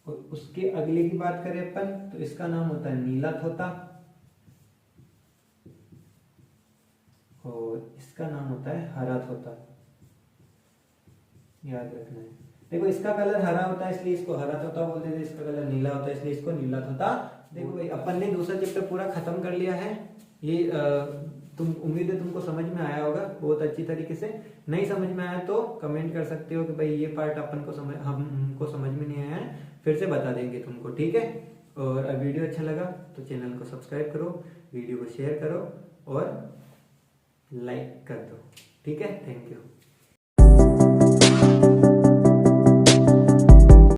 और उसके अगले की बात करें अपन तो इसका नाम होता है नीला थोता, और इसका नाम होता है हरा थोता। याद रखना है। देखो इसका कलर हरा होता है इसलिए इसको हरा तोता बोलते थे, इसका कलर नीला होता है इसलिए इसको नीला तोता। देखो भाई अपन ने दूसरा चैप्टर पूरा खत्म कर लिया है। ये तुम उम्मीद है तुमको समझ में आया होगा बहुत अच्छी तरीके से। नहीं समझ में आया तो कमेंट कर सकते हो कि भाई ये पार्ट अपन को हमको समझ में नहीं आया है, फिर से बता देंगे तुमको, ठीक है। और वीडियो अच्छा लगा तो चैनल को सब्सक्राइब करो, वीडियो को शेयर करो और लाइक कर दो, ठीक है। Thank you.